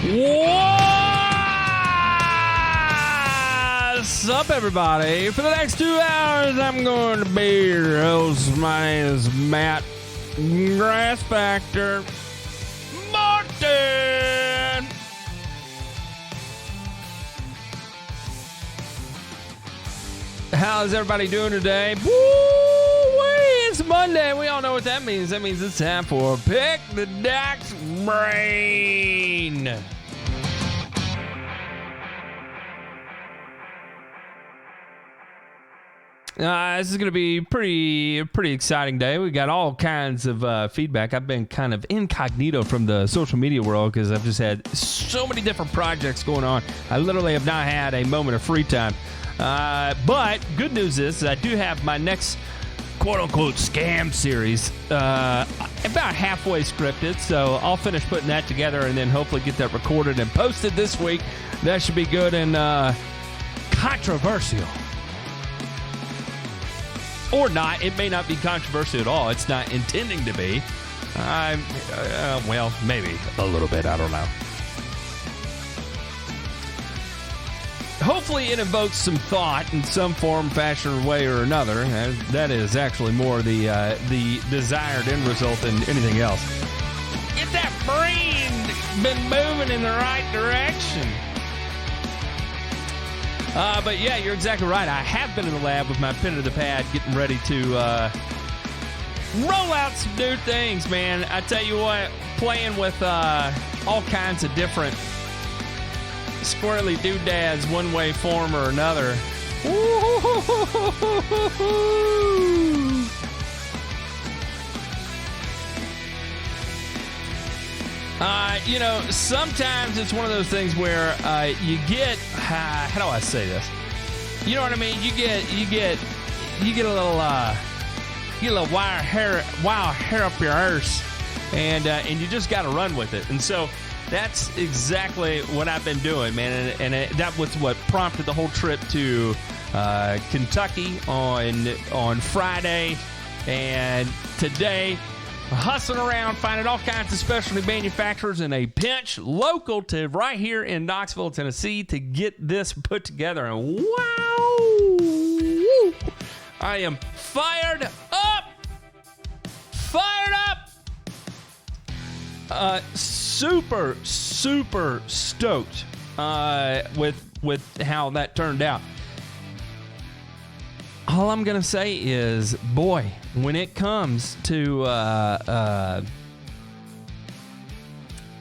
What's up, everybody? For the next 2 hours, I'm going to be your host. My name is Matt, Grass Factor Martin. How's everybody doing today? It's Monday. We all know what that means. That means it's time for Pick the Doc's Brain. This is going to be pretty exciting day. We got all kinds of feedback. I've been kind of incognito from the social media world because I've just had so many different projects going on. I literally have not had a moment of free time. But good news is I do have my next quote-unquote scam series about halfway scripted. So I'll finish putting that together and then hopefully get that recorded and posted this week. That should be good and controversial. Or not. It may not be controversial at all. It's not intending to be. Well, maybe a little bit. I don't know. Hopefully it evokes some thought in some form, fashion, way, or another. That is actually more the desired end result than anything else. Get that brain been moving in the right direction. But yeah, you're exactly right. I have been in the lab with my pen to the pad getting ready to roll out some new things, man. I tell you what, playing with all kinds of different squirrely doodads one way, form, or another. Sometimes it's one of those things where you get how do I say this? You know what I mean? You get a little wild hair up your arse, and you just got to run with it. And so that's exactly what I've been doing, man. And that was what prompted the whole trip to Kentucky on Friday, and today. Hustling around, finding all kinds of specialty manufacturers in a pinch, local to right here in Knoxville, Tennessee, to get this put together. And wow! I am fired up! Super stoked with how that turned out. All I'm going to say is, boy, when it comes to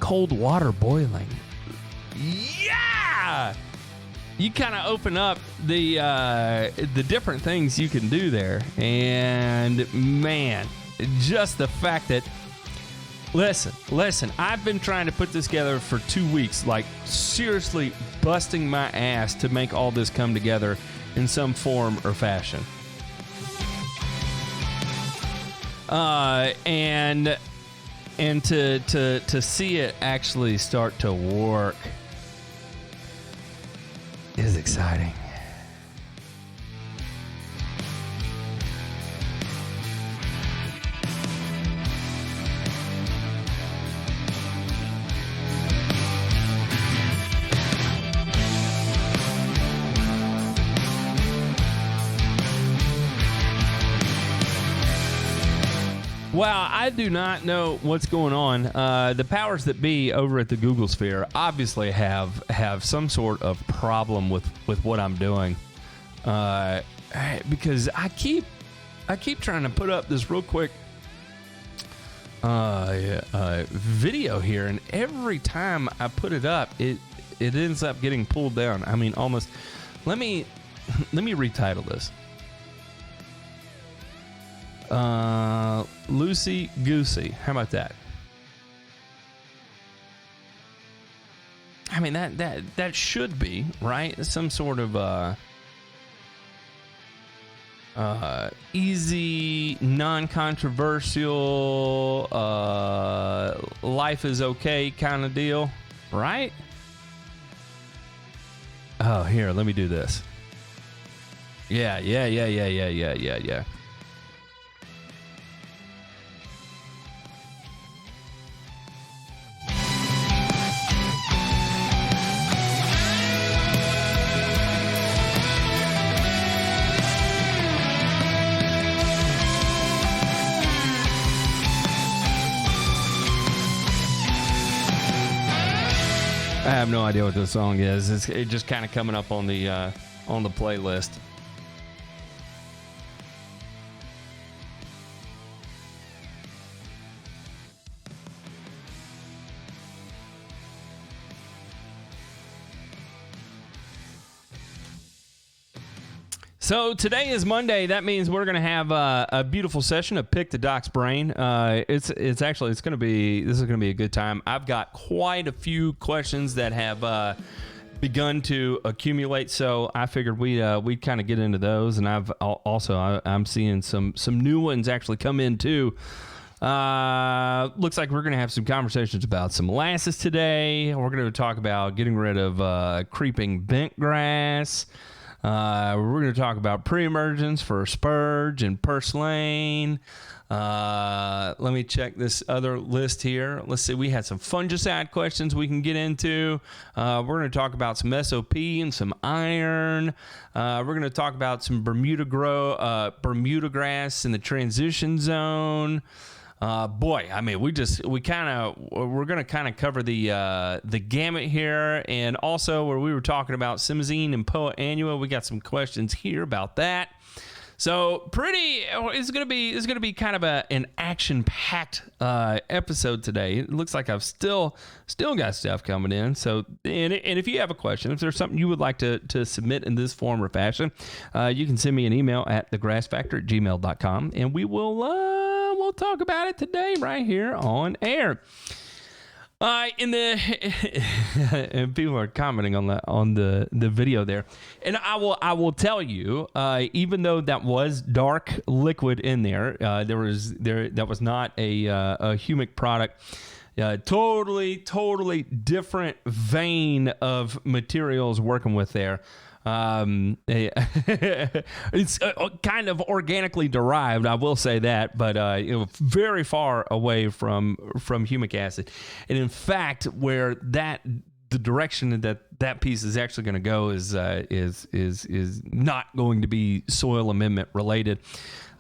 cold water boiling, yeah! You kind of open up the different things you can do there. And, man, just the fact that, listen, I've been trying to put this together for 2 weeks, like seriously busting my ass to make all this come together in some form or fashion. And to see it actually start to work is exciting. Well, I do not know what's going on. The powers that be over at the Google sphere obviously have some sort of problem with what I'm doing, because I keep trying to put up this real quick video here, and every time I put it up, it ends up getting pulled down. I mean, almost. Let me retitle this. Loosey Goosey. How about that? I mean, that should be, right? Some sort of easy, non-controversial, life is okay kind of deal, right? Oh, here, let me do this. Yeah. I have no idea what this song is. It's just kind of coming up on the playlist. So today is Monday. That means we're going to have a beautiful session of Pick the Doc's Brain. This is going to be a good time. I've got quite a few questions that have begun to accumulate, so I figured we'd kind of get into those. And I'm seeing some new ones actually come in too. Looks like we're going to have some conversations about some molasses today. We're going to talk about getting rid of creeping bentgrass. We're going to talk about pre-emergence for spurge and purslane. Let me check this other list here. Let's see. We had some fungicide questions we can get into. We're going to talk about some SOP and some iron. We're going to talk about some Bermuda grass in the transition zone. Boy, I mean, we're going to kind of cover the gamut here, and also where we were talking about simazine and poa annua, we got some questions here about that. So it's going to be kind of an action-packed episode today. It looks like I've still got stuff coming in. So, and if you have a question, if there's something you would like to submit in this form or fashion, you can send me an email at thegrassfactor@gmail.com, and we'll talk about it today right here on air. And people are commenting on the video there, and I will tell you, even though that was dark liquid in there, that was not a humic product. Totally different vein of materials working with there. It's kind of organically derived, I will say that, but very far away from humic acid. And in fact, where the direction that piece is actually going to go is not going to be soil amendment related.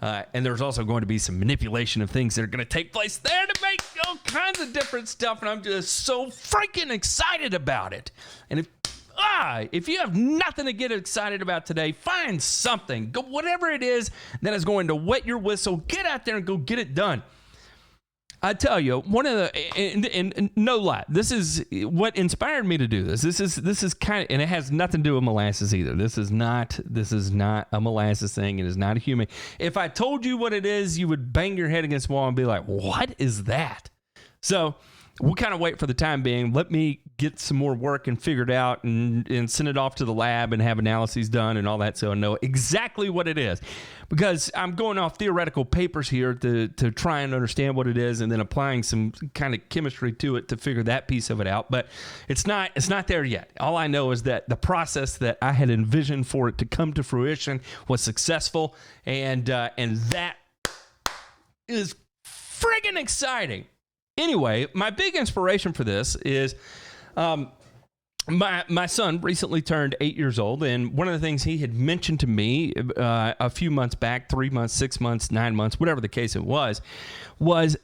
And there's also going to be some manipulation of things that are going to take place there to make all kinds of different stuff. And I'm just so freaking excited about it. And if you have nothing to get excited about today, find something. Go, whatever it is that is going to wet your whistle, get out there and go get it done. I tell you, one of the, and no lie, this is what inspired me to do this. This is kind of, and it has nothing to do with molasses either. This is not a molasses thing. It is not a humic. If I told you what it is, you would bang your head against the wall and be like, what is that? So we'll kind of wait for the time being. Let me get some more work and figure it out and send it off to the lab and have analyses done and all that, so I know exactly what it is. Because I'm going off theoretical papers here to try and understand what it is, and then applying some kind of chemistry to it to figure that piece of it out. But it's not there yet. All I know is that the process that I had envisioned for it to come to fruition was successful, and that is friggin' exciting. Anyway, my big inspiration for this is my son recently turned 8 years old, and one of the things he had mentioned to me a few months back, 3 months, 6 months, 9 months, whatever the case it was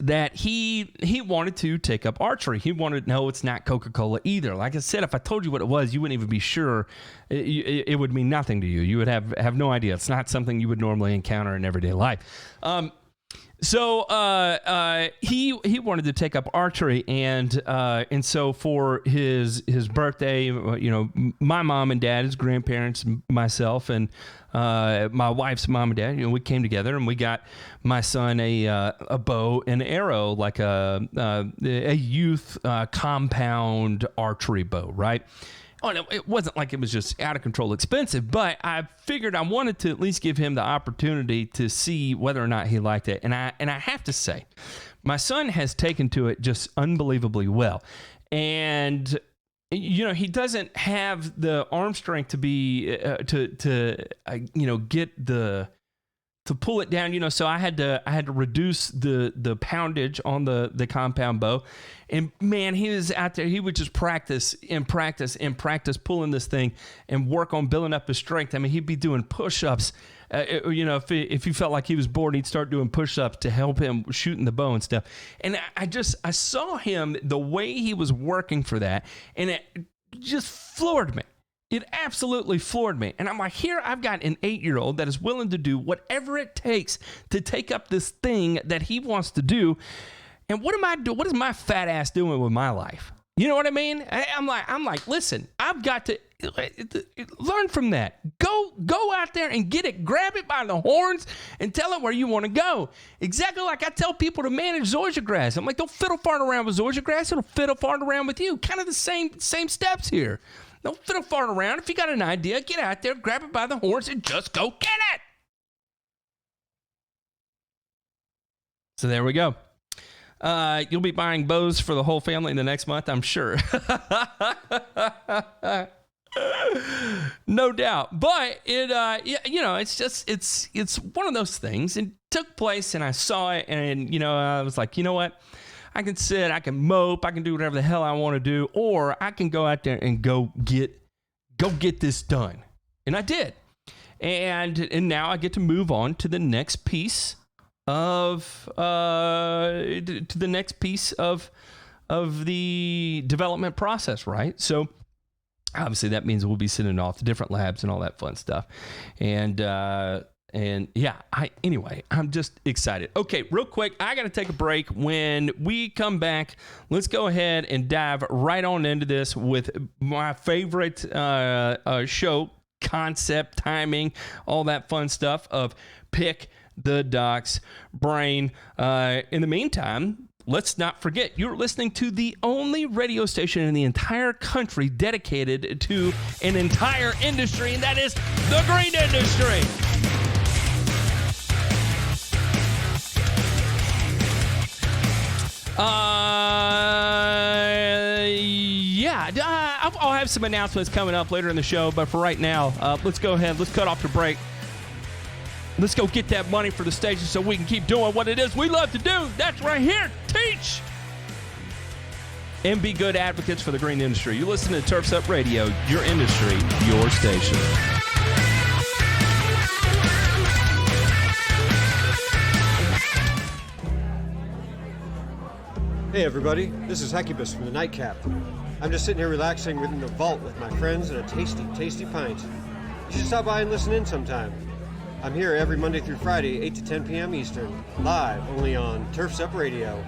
that he wanted to take up archery. He wanted to know it's not Coca-Cola either. Like I said, if I told you what it was, you wouldn't even be sure. It would mean nothing to you. You would have no idea. It's not something you would normally encounter in everyday life. So he wanted to take up archery, and so for his birthday, my mom and dad, his grandparents, myself, and my wife's mom and dad, we came together and we got my son a bow and arrow, like a youth compound archery bow, right? Oh, no, it wasn't like it was just out of control expensive, but I figured I wanted to at least give him the opportunity to see whether or not he liked it. And I have to say, my son has taken to it just unbelievably well. And he doesn't have the arm strength to be to pull it down, so I had to reduce the poundage on the compound bow. And man, he was out there, he would just practice pulling this thing and work on building up his strength. I mean, he'd be doing push-ups if he felt like he was bored, he'd start doing push-ups to help him shooting the bow and stuff. And I saw him, the way he was working for that, and it just floored me. It absolutely floored me. And I'm like, here I've got an 8-year-old that is willing to do whatever it takes to take up this thing that he wants to do. And what am I doing? What is my fat ass doing with my life? You know what I mean? I'm like, listen, I've got to learn from that. Go out there and get it. Grab it by the horns and tell it where you want to go. Exactly like I tell people to manage zoysia grass. I'm like, don't fiddle fart around with zoysia grass. It'll fiddle fart around with you. Kind of the same steps here. Don't fiddle fart around. If you got an idea, get out there, grab it by the horns, and just go get it. So there we go. You'll be buying bows for the whole family in the next month, I'm sure. No doubt. But it's one of those things. It took place, and I saw it, and I was like, you know what? I can sit, I can mope, I can do whatever the hell I want to do, or I can go out there and go get this done. And I did. And now I get to move on to the next piece of the development process, right? So obviously that means we'll be sending off to different labs and all that fun stuff. And yeah, I'm just excited. Okay, real quick, I got to take a break. When we come back, let's go ahead and dive right on into this with my favorite show, concept, timing, all that fun stuff of Pick the Doc's Brain. In the meantime, let's not forget, you're listening to the only radio station in the entire country dedicated to an entire industry, and that is the green industry. I'll have some announcements coming up later in the show, but for right now, let's go ahead. Let's cut off the break. Let's go get that money for the station so we can keep doing what it is we love to do. That's right here. Teach and be good advocates for the green industry. You listen to Turfs Up Radio, your industry, your station. Hey everybody, this is Hecubus from the Nightcap. I'm just sitting here relaxing within the vault with my friends and a tasty, tasty pint. You should stop by and listen in sometime. I'm here every Monday through Friday, 8 to 10 p.m. Eastern, live only on Turfs Up Radio.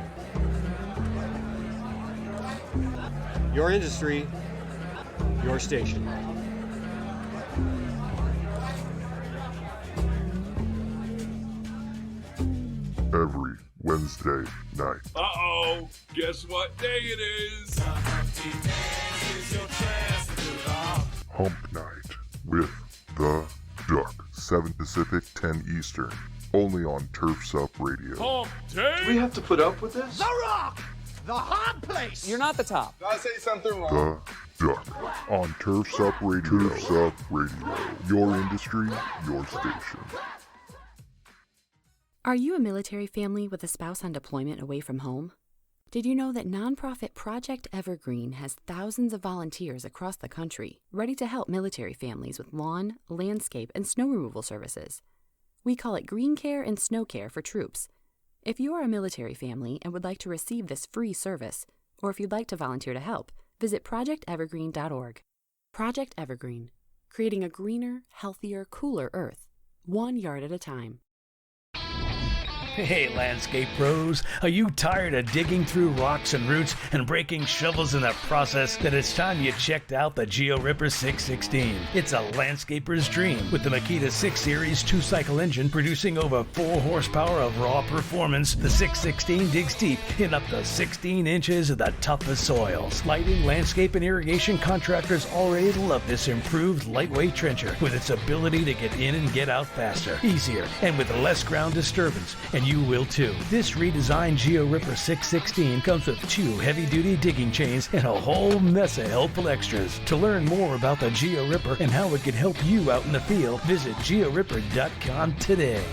Your industry, your station. Every Wednesday night. Uh-oh, guess what day it is? Hump Night with The Duck. 7 Pacific, 10 Eastern. Only on Turfs Up Radio. Hump day? Do we have to put up with this? The Rock! The hot place! You're not the top. Did I say something wrong? The Duck. On Turfs Up Radio. Turfs Up Radio. Your industry, your station. Are you a military family with a spouse on deployment away from home? Did you know that nonprofit Project Evergreen has thousands of volunteers across the country ready to help military families with lawn, landscape, and snow removal services? We call it Green Care and Snow Care for troops. If you are a military family and would like to receive this free service, or if you'd like to volunteer to help, visit projectevergreen.org. Project Evergreen, creating a greener, healthier, cooler Earth, 1 yard at a time. Hey, landscape pros, are you tired of digging through rocks and roots and breaking shovels in the process? Then it's time you checked out the Geo Ripper 616. It's a landscaper's dream with the Makita 6 Series 2-cycle engine producing over 4 horsepower of raw performance. The 616 digs deep in up to 16 inches of the toughest soils. Lighting, landscape, and irrigation contractors already love this improved lightweight trencher with its ability to get in and get out faster, easier, and with less ground disturbance. And you will too. This redesigned Geo Ripper 616 comes with 2 heavy-duty digging chains and a whole mess of helpful extras. To learn more about the Geo Ripper and how it can help you out in the field, visit georipper.com today.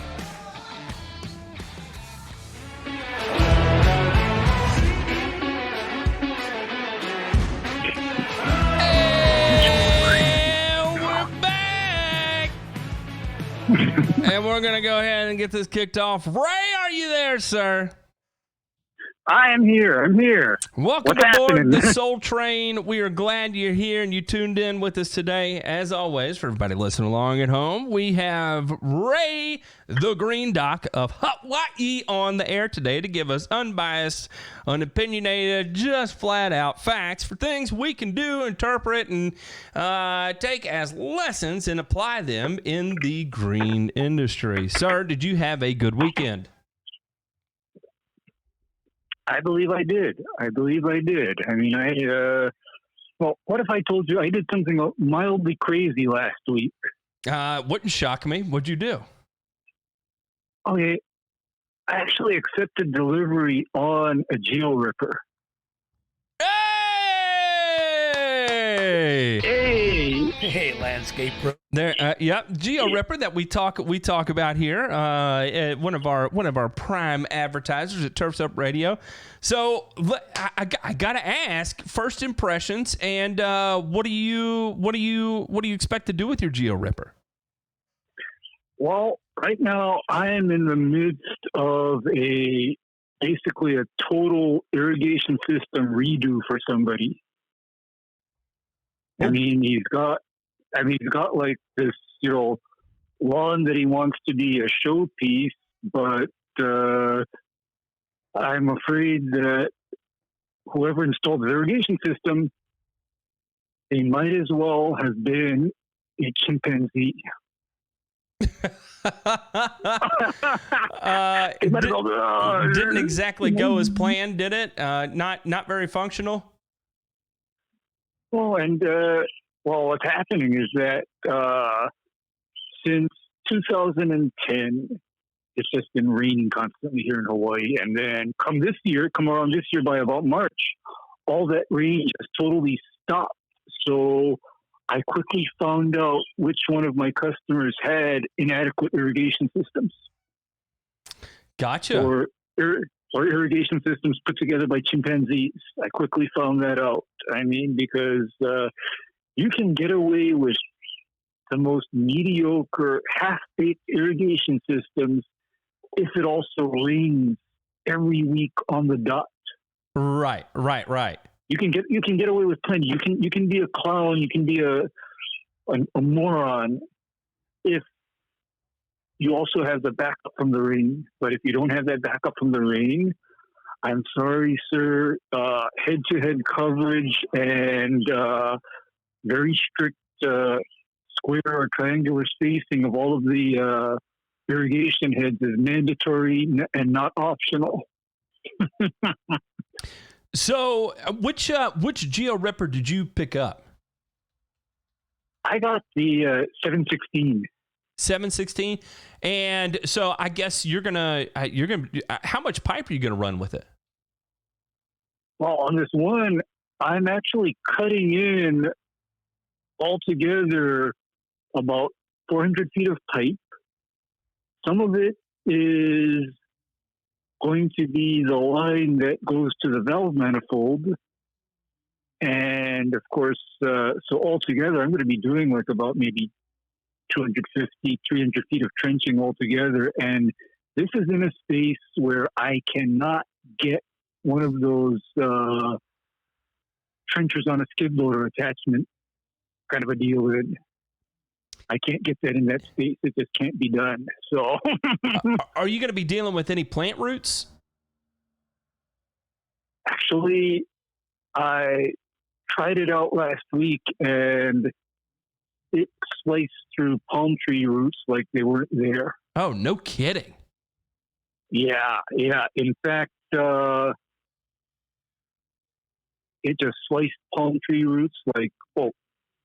And we're back. And we're going to go ahead and get this kicked off. Ray, are you there, sir? I am here. I'm here. Welcome What's aboard happening? the Soul Train. We are glad you're here and you tuned in with us today. As always, for everybody listening along at home, we have Ray, the Green Doc of Hawaii, on the air today to give us unbiased, unopinionated, just flat out facts for things we can do, interpret, and take as lessons and apply them in the green industry. Sir, did you have a good weekend? I believe I did. I mean, well, what if I told you I did something mildly crazy last week? Wouldn't shock me. What'd you do? Okay. I actually accepted delivery on a Geo Ripper. Hey! Hey, landscape bro. There, yep, Geo Ripper that we talk about here. One of our prime advertisers at Turfs Up Radio. So I gotta ask, first impressions, and what do you expect to do with your Geo Ripper? Well, right now I am in the midst of basically a total irrigation system redo for somebody. I mean, he's got like this, lawn that he wants to be a showpiece, but I'm afraid that whoever installed the irrigation system, they might as well have been a chimpanzee. Didn't exactly go as planned, did it? Not very functional. Well, and what's happening is that since 2010, it's just been raining constantly here in Hawaii, and then come around this year by about March, all that rain just totally stopped. So I quickly found out which one of my customers had inadequate irrigation systems. Gotcha. Or irrigation systems put together by chimpanzees. I quickly found that out. I mean, because you can get away with the most mediocre, half-baked irrigation systems if it also rains every week on the dot. Right. You can get away with plenty. You can be a clown. You can be a moron if you also have the backup from the rain. But if you don't have that backup from the rain, I'm sorry, sir. Head-to-head coverage and very strict square or triangular spacing of all of the irrigation heads is mandatory and not optional. So, which Geo Ripper did you pick up? I got the 716. 716, and so I guess you're gonna. How much pipe are you gonna run with it? Well, on this one, I'm actually cutting in altogether about 400 feet of pipe. Some of it is going to be the line that goes to the valve manifold. And of course, so altogether, I'm going to be doing like about maybe 250, 300 feet of trenching altogether. And this is in a space where I cannot get one of those trenchers on a skid loader attachment kind of a deal in. I can't get that in that space. It just can't be done. So, are you going to be dealing with any plant roots? Actually, I tried it out last week and it sliced through palm tree roots like they weren't there. Oh, no kidding. Yeah. In fact, it just sliced palm tree roots like,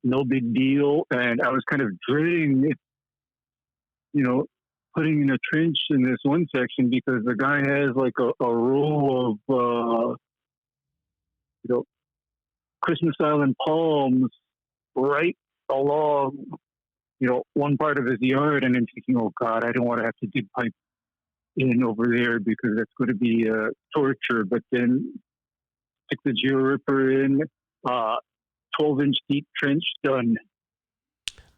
no big deal. And I was kind of dreading, putting in a trench in this one section because the guy has like a row of, Christmas Island palms right along, one part of his yard. And I'm thinking, oh God, I don't want to have to dig pipe in over there because that's going to be torture. But then stick the Geo Ripper in, 12-inch deep trench done.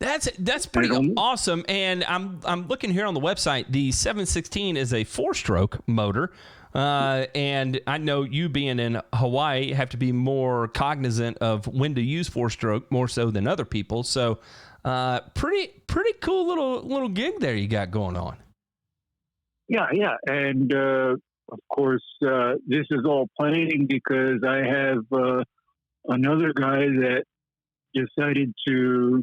That's pretty awesome. And I'm looking here on the website. The 716 is a 4-stroke motor. And I know you being in Hawaii have to be more cognizant of when to use 4-stroke more so than other people. So, pretty cool little gig there you got going on. Yeah. And, of course, this is all planning because I have, another guy that decided to,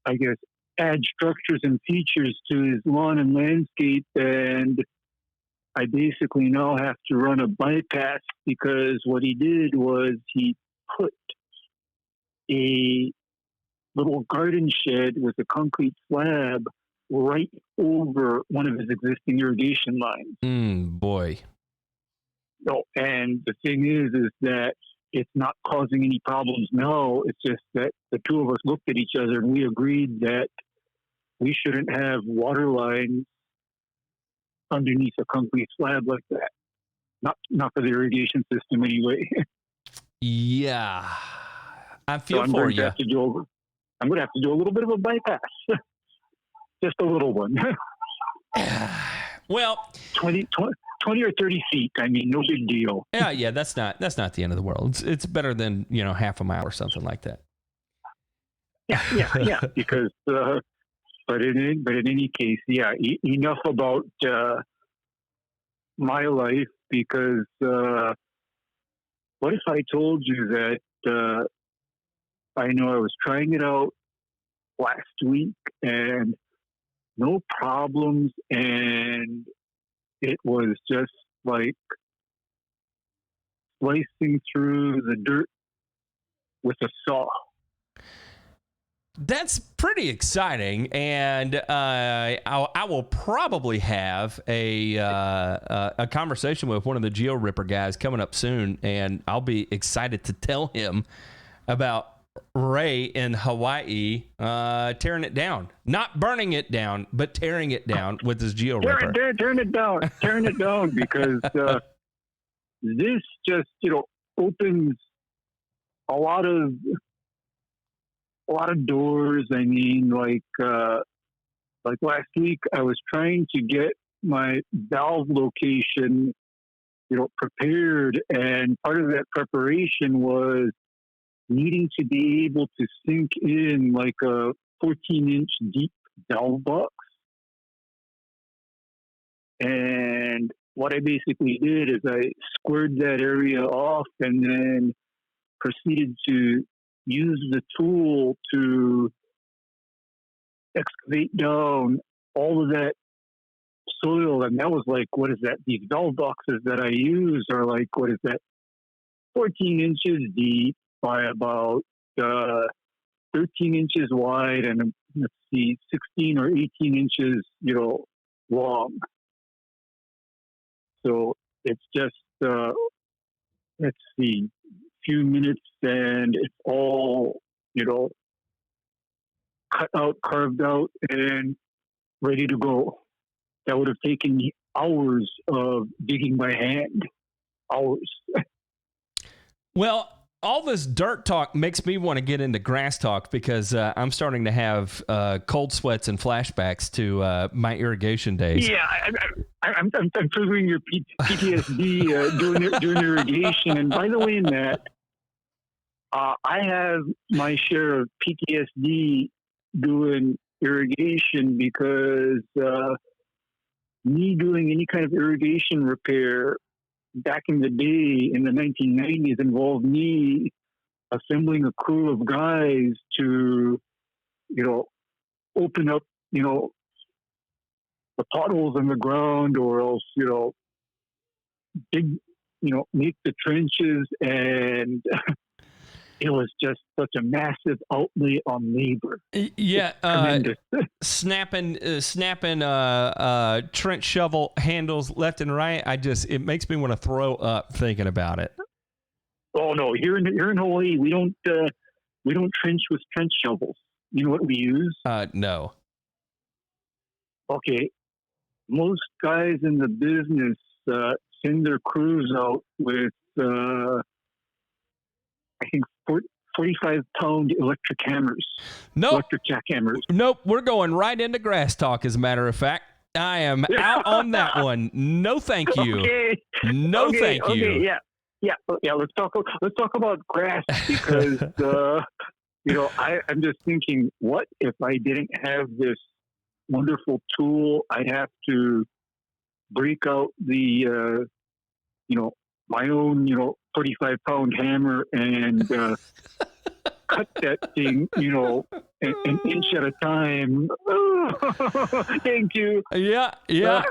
I guess, add structures and features to his lawn and landscape, and I basically now have to run a bypass because what he did was he put a little garden shed with a concrete slab right over one of his existing irrigation lines. Boy. No, and the thing is that it's not causing any problems now. It's just that the two of us looked at each other and we agreed that we shouldn't have water lines underneath a concrete slab like that. Not for the irrigation system anyway. Yeah. I feel so for you. I'm going to have to do a little bit of a bypass. Just a little one. Well, 20 or 30 feet. I mean, no big deal. Yeah, that's not the end of the world. It's better than, half a mile or something like that. Yeah. Because, but in any case, enough about my life. Because what if I told you that I know I was trying it out last week and no problems, and it was just like slicing through the dirt with a saw. That's pretty exciting, and I will probably have a conversation with one of the Geo Ripper guys coming up soon, and I'll be excited to tell him about Ray in Hawaii tearing it down. Not burning it down, but tearing it down with his Geo Ripper. Tearing it down, because this just, opens a lot of doors. I mean, like last week I was trying to get my valve location, prepared, and part of that preparation was needing to be able to sink in like a 14-inch deep valve box. And what I basically did is I squared that area off and then proceeded to use the tool to excavate down all of that soil. And that was like, what is that? These valve boxes that I use are like, 14 inches deep by about 13 inches wide, and 16 or 18 inches, long. So it's just, few minutes, and it's all, cut out, carved out, and ready to go. That would have taken me hours of digging by hand. Hours. Well, all this dirt talk makes me want to get into grass talk because I'm starting to have cold sweats and flashbacks to my irrigation days. Yeah, I'm triggering your PTSD doing irrigation. And by the way, in that, I have my share of PTSD doing irrigation because me doing any kind of irrigation repair back in the day in the 1990s involved me assembling a crew of guys to, open up, the potholes in the ground, or else, dig, make the trenches. And it was just such a massive outlay on labor. Yeah. Snapping trench shovel handles left and right. It makes me want to throw up thinking about it. Oh no, here in Hawaii, we don't trench with trench shovels. You know what we use? No. Okay. Most guys in the business send their crews out with, I think 45-pound electric hammers. Nope. Electric jackhammers. Nope. We're going right into grass talk, as a matter of fact. I am out on that one. No, thank you. Okay. No, thank you. Okay, yeah. Let's talk about grass because I'm just thinking, what if I didn't have this wonderful tool? I'd have to break out the my own 45-pound hammer and cut that thing an inch at a time. Thank you. Yeah.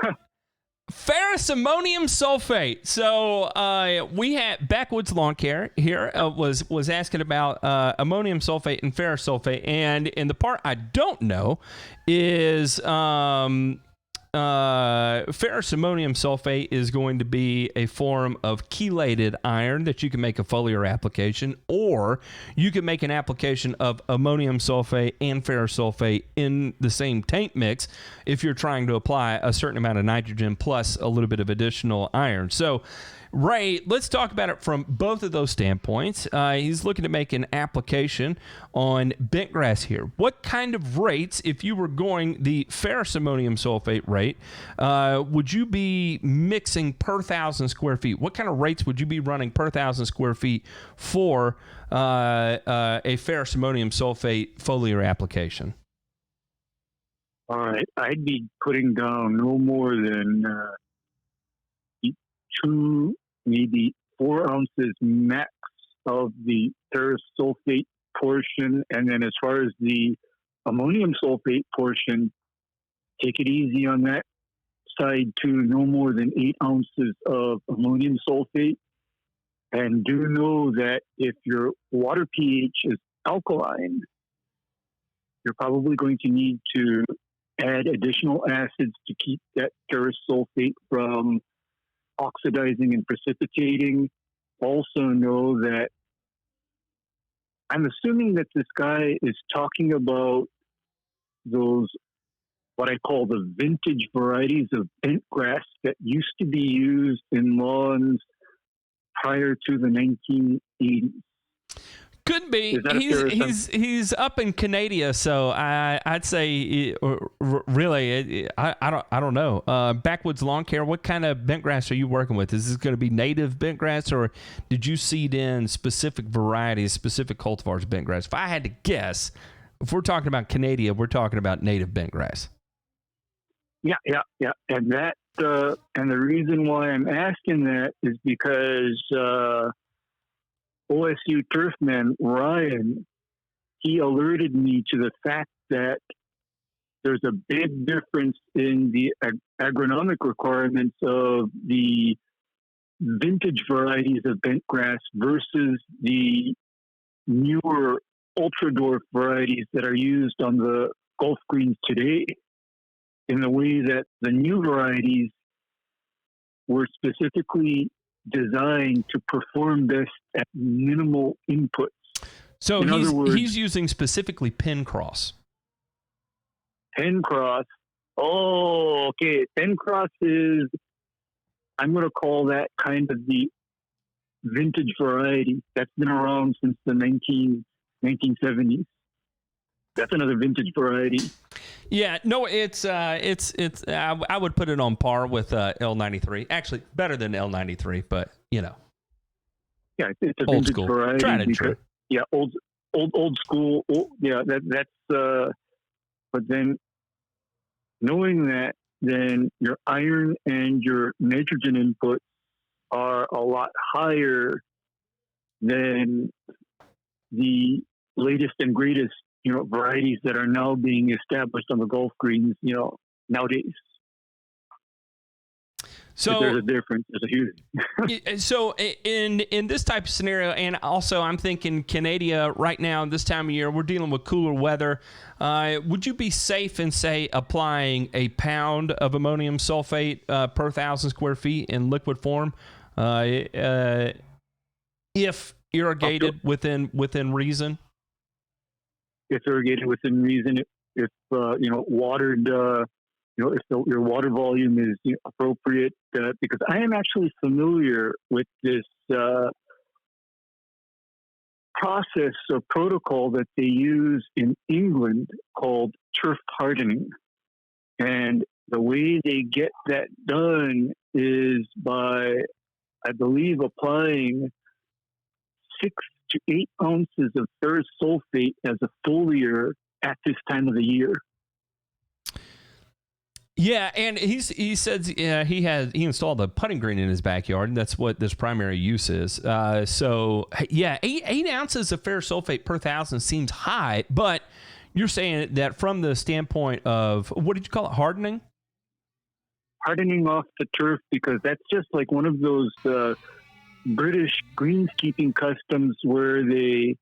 Ferrous ammonium sulfate. So we had Backwoods Lawn Care here was asking about ammonium sulfate and ferrous sulfate, and the part I don't know is ferrous ammonium sulfate is going to be a form of chelated iron that you can make a foliar application, or you can make an application of ammonium sulfate and ferrous sulfate in the same tank mix if you're trying to apply a certain amount of nitrogen plus a little bit of additional iron. So Ray, let's talk about it from both of those standpoints. He's looking to make an application on bentgrass here. What kind of rates, if you were going the ferrous ammonium sulfate rate, would you be mixing per 1,000 square feet? What kind of rates would you be running per 1,000 square feet for a ferrous ammonium sulfate foliar application? All right. I'd be putting down no more than 2, maybe 4 ounces max of the ferrous sulfate portion. And then as far as the ammonium sulfate portion, take it easy on that side too. No more than 8 ounces of ammonium sulfate. And do know that if your water pH is alkaline, you're probably going to need to add additional acids to keep that ferrous sulfate from oxidizing and precipitating. Also know that I'm assuming that this guy is talking about those, what I call the vintage varieties of bentgrass that used to be used in lawns prior to the 1980s. Could be. He's up in Canada, so I'd say really I don't know. Backwoods Lawn Care. What kind of bentgrass are you working with? Is this going to be native bentgrass, or did you seed in specific varieties, specific cultivars of bentgrass? If I had to guess, if we're talking about Canada, we're talking about native bentgrass. Yeah, and that and the reason why I'm asking that is because OSU turfman Ryan, he alerted me to the fact that there's a big difference in the agronomic requirements of the vintage varieties of bentgrass versus the newer ultra dwarf varieties that are used on the Gulf greens today, in the way that the new varieties were specifically designed to perform best at minimal inputs. So in other words, he's using specifically Pencross. Pencross. Oh, okay. Pencross is, I'm going to call that kind of the vintage variety that's been around since the 1970s. That's another vintage variety. Yeah, no, it's I would put it on par with L93. Actually, better than L93, but you know. Yeah, it's a old vintage school. variety. Tried and true. Yeah, old school. That's. But then, knowing that, then your iron and your nitrogen inputs are a lot higher than the latest and greatest, varieties that are now being established on the Gulf greens, nowadays. So there's a difference. There's a huge. So in this type of scenario, and also I'm thinking Canada right now, this time of year, we're dealing with cooler weather. Would you be safe in, say, applying a pound of ammonium sulfate per 1,000 square feet in liquid form, if irrigated within reason? If irrigated within reason, if watered, if your water volume is appropriate, because I am actually familiar with this process or protocol that they use in England called turf hardening. And the way they get that done is by, I believe, applying 6 to 8 ounces of ferrous sulfate as a foliar at this time of the year. Yeah, and he says he installed a putting green in his backyard, and that's what this primary use is. So yeah, 8 ounces of ferrous sulfate per 1,000 seems high, but you're saying that from the standpoint of, what did you call it, hardening? Hardening off the turf, because that's just like one of those British greenskeeping customs where they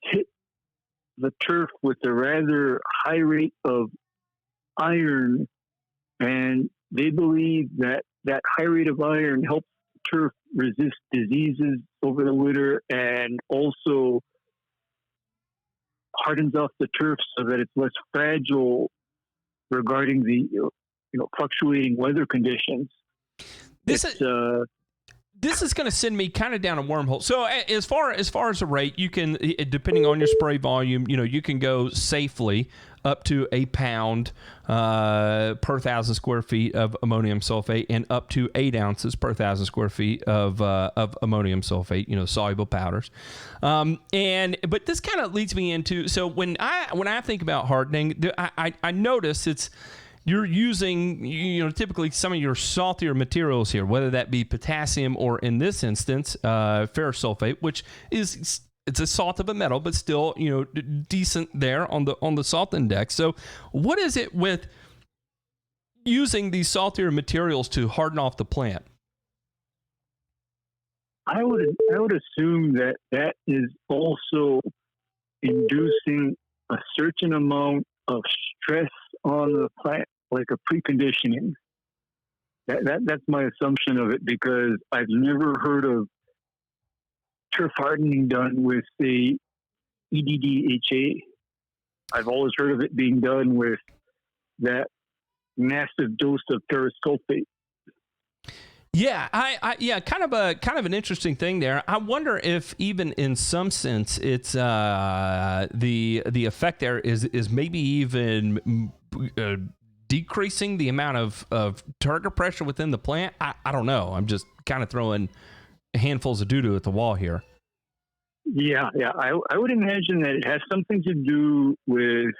hit the turf with a rather high rate of iron, and they believe that that high rate of iron helps turf resist diseases over the winter and also hardens off the turf so that it's less fragile regarding the fluctuating weather conditions. This is going to send me kind of down a wormhole. So as far as the rate, you can, depending on your spray volume, you can go safely up to a pound per 1,000 square feet of ammonium sulfate, and up to 8 ounces per 1,000 square feet of ammonium sulfate, soluble powders. But this kind of leads me into, so when I think about hardening, I notice you're using, typically some of your saltier materials here, whether that be potassium or, in this instance, ferrous sulfate, which it's a salt of a metal, but still, decent there on the salt index. So, what is it with using these saltier materials to harden off the plant? I would assume that is also inducing a certain amount of stress on the plant, like a preconditioning. That's my assumption of it, because I've never heard of turf hardening done with the EDDHA. I've always heard of it being done with that massive dose of ferrous sulfate. Yeah, kind of an interesting thing there. I wonder if even in some sense it's the effect there is maybe even decreasing the amount of target pressure within the plant. I don't know. I'm just kind of throwing handfuls of doo-doo at the wall here. Yeah. I would imagine that it has something to do with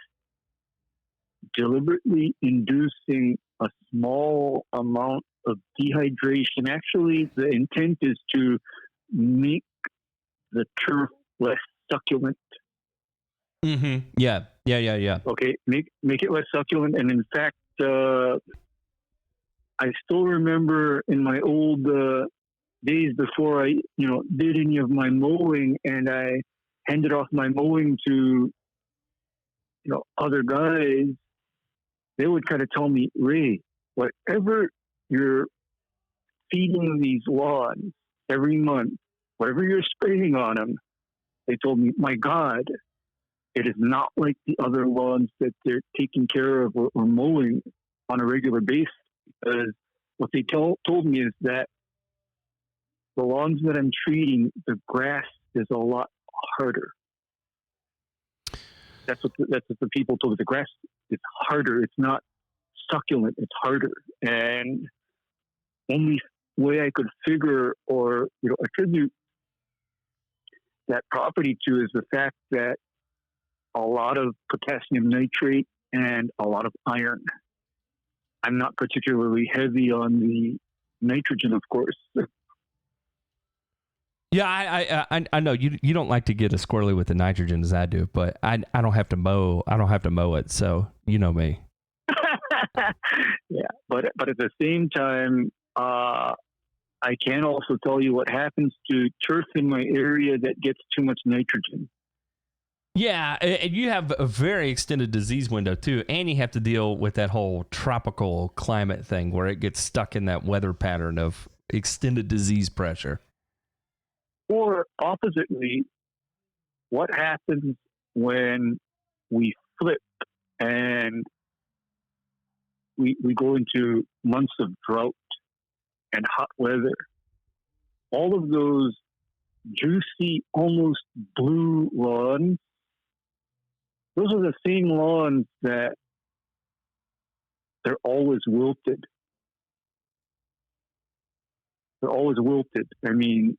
deliberately inducing a small amount of dehydration. Actually, the intent is to make the turf less succulent. Mm-hmm. Yeah. Okay, make it less succulent. And in fact, I still remember in my old days before I, did any of my mowing, and I handed off my mowing to, other guys. They would kind of tell me, Ray, whatever you're feeding these lawns every month, whatever you're spraying on them, they told me, my God, it is not like the other lawns that they're taking care of or mowing on a regular basis. Because what they told me is that the lawns that I'm treating, the grass is a lot harder. That's what the people told me. The grass is harder. It's not succulent. It's harder. And only way I could figure or attribute that property to is the fact that a lot of potassium nitrate and a lot of iron. I'm not particularly heavy on the nitrogen, of course. Yeah, I know you don't like to get as squirrely with the nitrogen as I do, but I don't have to mow. I don't have to mow it, so you know me. Yeah, but at the same time, I can also tell you what happens to turf in my area that gets too much nitrogen. Yeah, and you have a very extended disease window too, and you have to deal with that whole tropical climate thing where it gets stuck in that weather pattern of extended disease pressure. Or oppositely, what happens when we flip and we go into months of drought and hot weather? All of those juicy, almost blue lawns, those are the same lawns that they're always wilted. They're always wilted. I mean,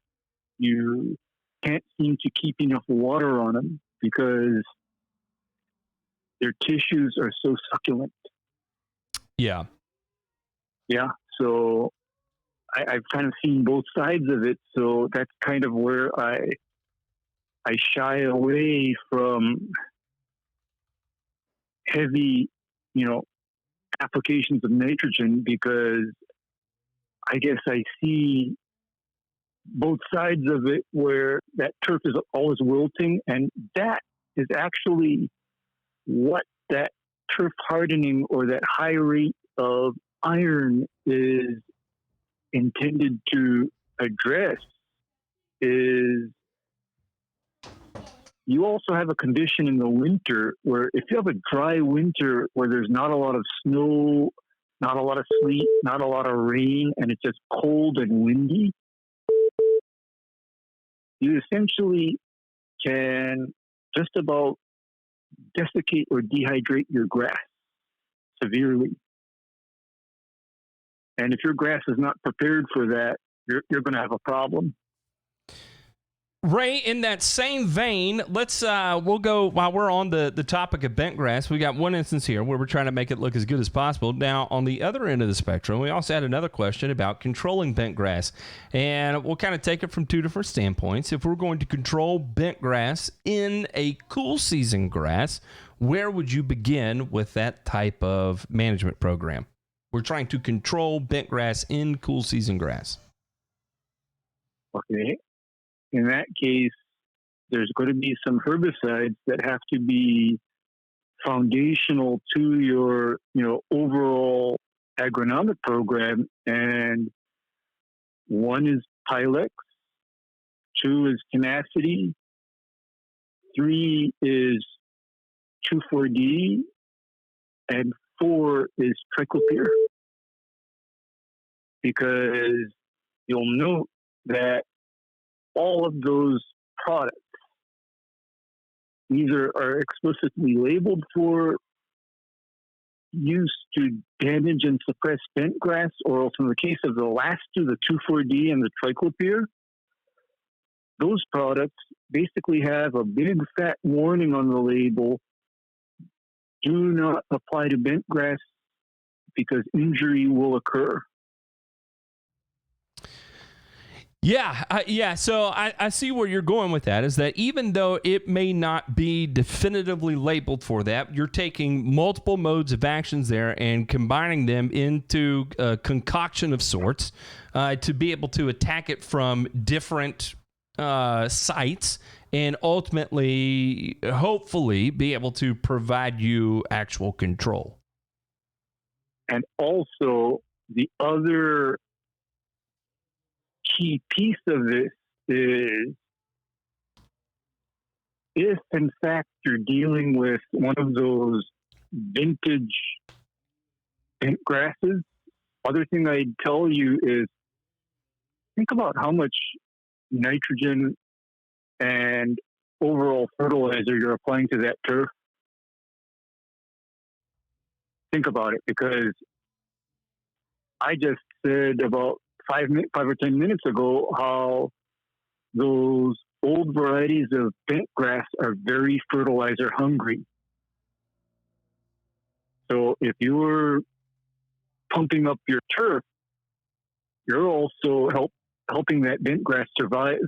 you can't seem to keep enough water on them because their tissues are so succulent. Yeah. Yeah. So I've kind of seen both sides of it. So that's kind of where I shy away from heavy, applications of nitrogen, because I guess I see both sides of it where that turf is always wilting, and that is actually what that turf hardening or that high rate of iron is intended to address. Is you also have a condition in the winter where if you have a dry winter where there's not a lot of snow, not a lot of sleet, not a lot of rain, and it's just cold and windy, you essentially can just about desiccate or dehydrate your grass severely. And if your grass is not prepared for that, you're going to have a problem. Ray, in that same vein, we'll go, while we're on the topic of bentgrass, we got one instance here where we're trying to make it look as good as possible. Now, on the other end of the spectrum, we also had another question about controlling bentgrass, and we'll kind of take it from two different standpoints. If we're going to control bentgrass in a cool season grass, where would you begin with that type of management program? We're trying to control bentgrass in cool season grass. Okay. In that case, there's going to be some herbicides that have to be foundational to your, overall agronomic program. And one is Pilex, 2 is Tenacity, 3 is 2,4-D, and 4 is Triclopyr. Because you'll note that all of those products either are explicitly labeled for use to damage and suppress bentgrass, or else in the case of the last two, the 2,4-D and the Triclopyr, those products basically have a big fat warning on the label: do not apply to bentgrass because injury will occur. Yeah. So I see where you're going with that, is that even though it may not be definitively labeled for that, you're taking multiple modes of actions there and combining them into a concoction of sorts to be able to attack it from different sites and ultimately, hopefully, be able to provide you actual control. And also, the other key piece of this is, if in fact you're dealing with one of those vintage bent grasses, other thing I'd tell you is think about how much nitrogen and overall fertilizer you're applying to that turf. Think about it, because I just said about 5 or 10 minutes ago how those old varieties of bentgrass are very fertilizer hungry. So if you're pumping up your turf, you're also helping that bentgrass survive.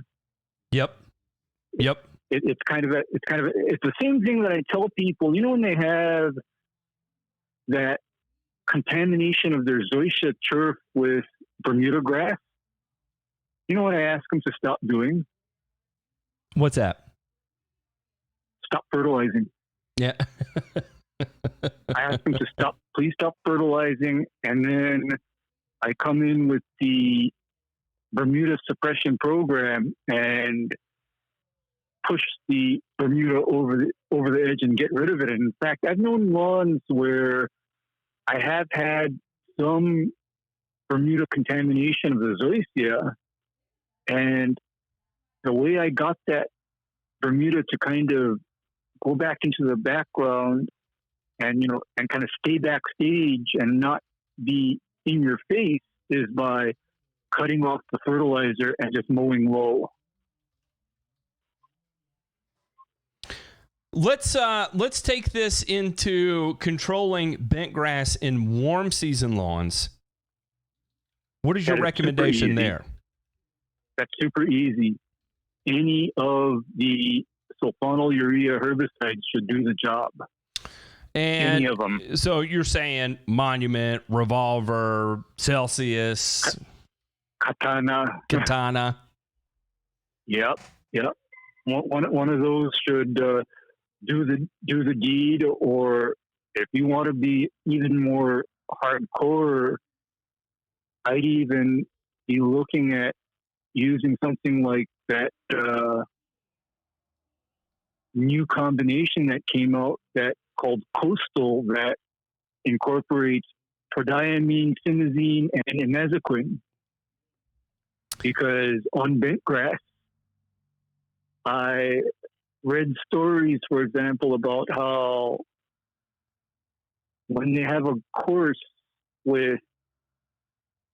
Yep. It's the same thing that I tell people. When they have that contamination of their zoysia turf with Bermuda grass, you know what I ask them to stop doing? What's that? Stop fertilizing. Yeah. I ask them to please stop fertilizing, and then I come in with the Bermuda suppression program and push the Bermuda over the edge and get rid of it. And in fact, I've known lawns where I have had some Bermuda contamination of the zoysia, and the way I got that Bermuda to kind of go back into the background and, and kind of stay backstage and not be in your face is by cutting off the fertilizer and just mowing low. Let's take this into controlling bentgrass in warm season lawns. What is your recommendation there? That's super easy. Any of the sulfonylurea herbicides should do the job. And any of them. So you're saying Monument, Revolver, Celsius, Katana. Yep. One of those should do the deed. Or if you want to be even more hardcore, I'd even be looking at using something like that new combination that came out that called Coastal that incorporates prodiamine, simazine, and imezaquin. Because on bentgrass, I read stories, for example, about how when they have a course with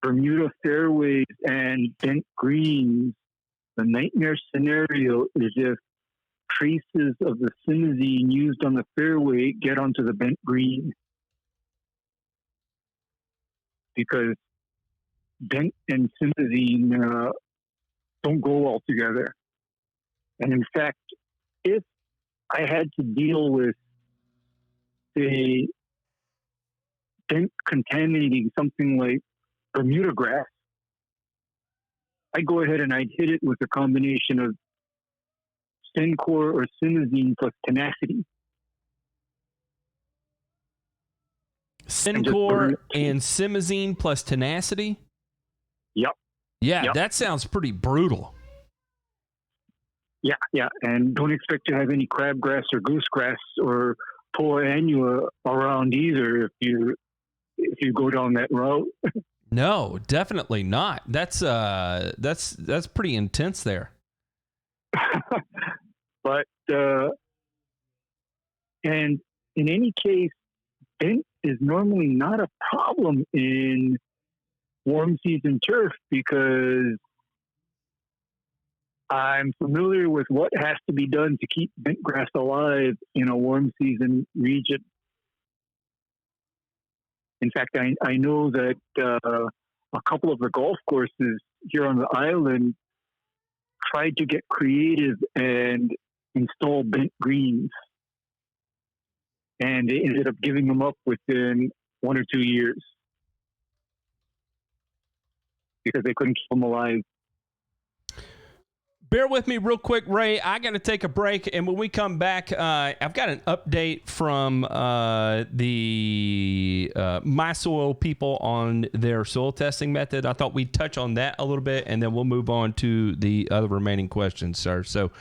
Bermuda fairways and bent greens, the nightmare scenario is if traces of the simazine used on the fairway get onto the bent green. Because bent and simazine don't go well together. And in fact, if I had to deal with, say, bent contaminating something like Bermuda grass, I'd go ahead and I'd hit it with a combination of Sencor or simazine plus tenacity. Sencor and simazine plus tenacity? Yep. Yeah, that sounds pretty brutal. Yeah. And don't expect to have any crabgrass or goosegrass or poa annua around either if you go down that route. No, definitely not. That's pretty intense there. But and in any case, bent is normally not a problem in warm season turf because I'm familiar with what has to be done to keep bentgrass alive in a warm season region. In fact, I know that a couple of the golf courses here on the island tried to get creative and install bent greens. And they ended up giving them up within 1 or 2 years because they couldn't keep them alive. Bear with me real quick, Ray. I got to take a break, and when we come back, I've got an update from the MySoil people on their soil testing method. I thought we'd touch on that a little bit, and then we'll move on to the other remaining questions, sir. So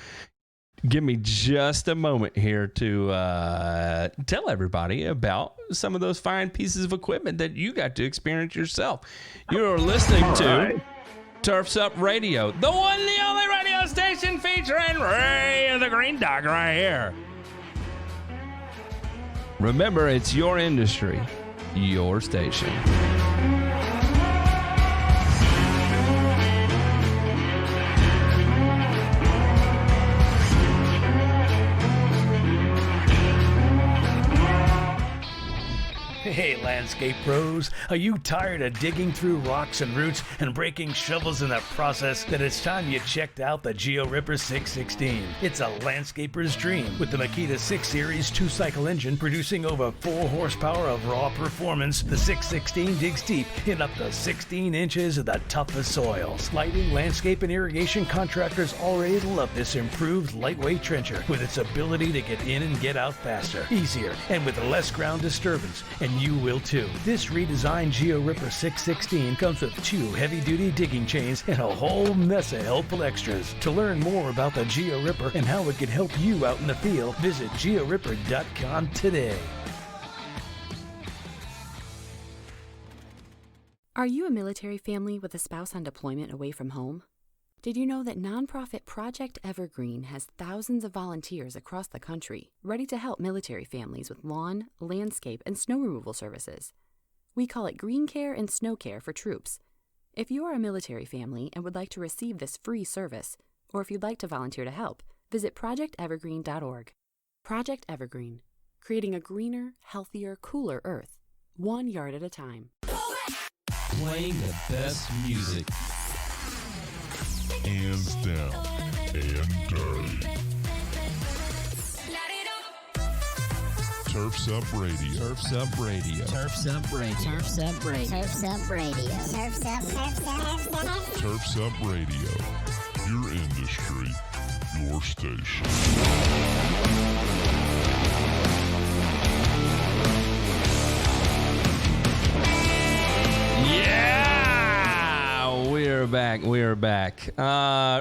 give me just a moment here to tell everybody about some of those fine pieces of equipment that you got to experience yourself. You're listening to Turf's Up Radio, the one, the only radio station featuring Ray the Green Dog right here. Remember, it's your industry, your station. Hey, landscape pros, are you tired of digging through rocks and roots and breaking shovels in the process? Then it's time you checked out the GeoRipper 616. It's a landscaper's dream with the Makita 6 Series 2-cycle engine producing over 4 horsepower of raw performance. The 616 digs deep in up to 16 inches of the toughest soils. Lighting, landscape, and irrigation contractors already love this improved lightweight trencher with its ability to get in and get out faster, easier, and with less ground disturbance. And you will too. This redesigned GeoRipper 616 comes with 2 heavy-duty digging chains and a whole mess of helpful extras. To learn more about the GeoRipper and how it can help you out in the field, visit georipper.com today. Are you a military family with a spouse on deployment away from home? Did you know that nonprofit Project Evergreen has thousands of volunteers across the country ready to help military families with lawn, landscape, and snow removal services? We call it Green Care and Snow Care for troops. If you are a military family and would like to receive this free service, or if you'd like to volunteer to help, visit projectevergreen.org. Project Evergreen, creating a greener, healthier, cooler Earth, 1 yard at a time. Playing the best music. Hands down and dirty. Turfs Up Radio. Turfs Up Radio. Turfs Up Radio. Turfs Up Radio. Turfs Up Radio. Turfs Up Radio. Your industry, your station. Yeah, we're back.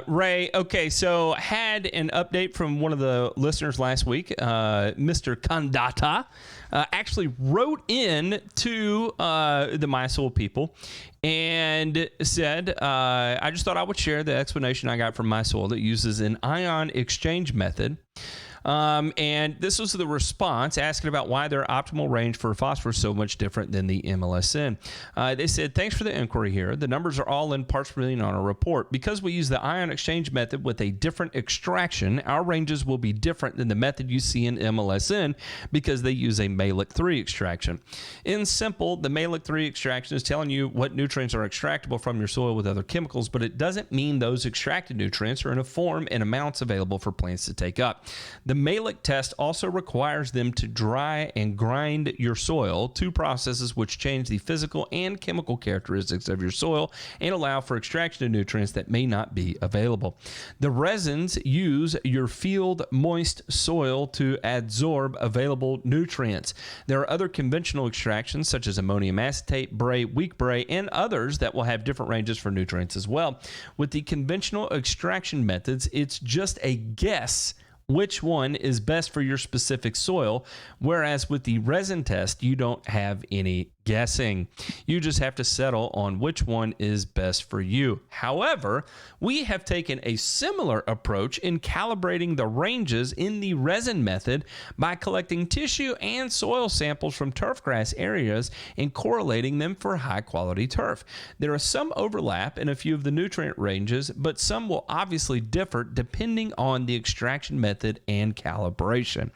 Ray, okay, so had an update from one of the listeners last week, Mr. Kandata, actually wrote in to the MySoil people and said, I just thought I would share the explanation I got from MySoil that uses an ion exchange method. And this was the response asking about why their optimal range for phosphorus is so much different than the MLSN. They said, thanks for the inquiry here. The numbers are all in parts per million on our report. Because we use the ion exchange method with a different extraction, our ranges will be different than the method you see in MLSN because they use a Malic 3 extraction. In simple, the Malic 3 extraction is telling you what nutrients are extractable from your soil with other chemicals, but it doesn't mean those extracted nutrients are in a form and amounts available for plants to take up. The Malic test also requires them to dry and grind your soil, two processes which change the physical and chemical characteristics of your soil and allow for extraction of nutrients that may not be available. The resins use your field moist soil to absorb available nutrients. There are other conventional extractions such as ammonium acetate, bray, weak bray, and others that will have different ranges for nutrients as well. With the conventional extraction methods, it's just a guess which one is best for your specific soil, whereas with the resin test, you don't have any guessing. You just have to settle on which one is best for you. However, we have taken a similar approach in calibrating the ranges in the resin method by collecting tissue and soil samples from turfgrass areas and correlating them for high-quality turf. There is some overlap in a few of the nutrient ranges, but some will obviously differ depending on the extraction method and calibration.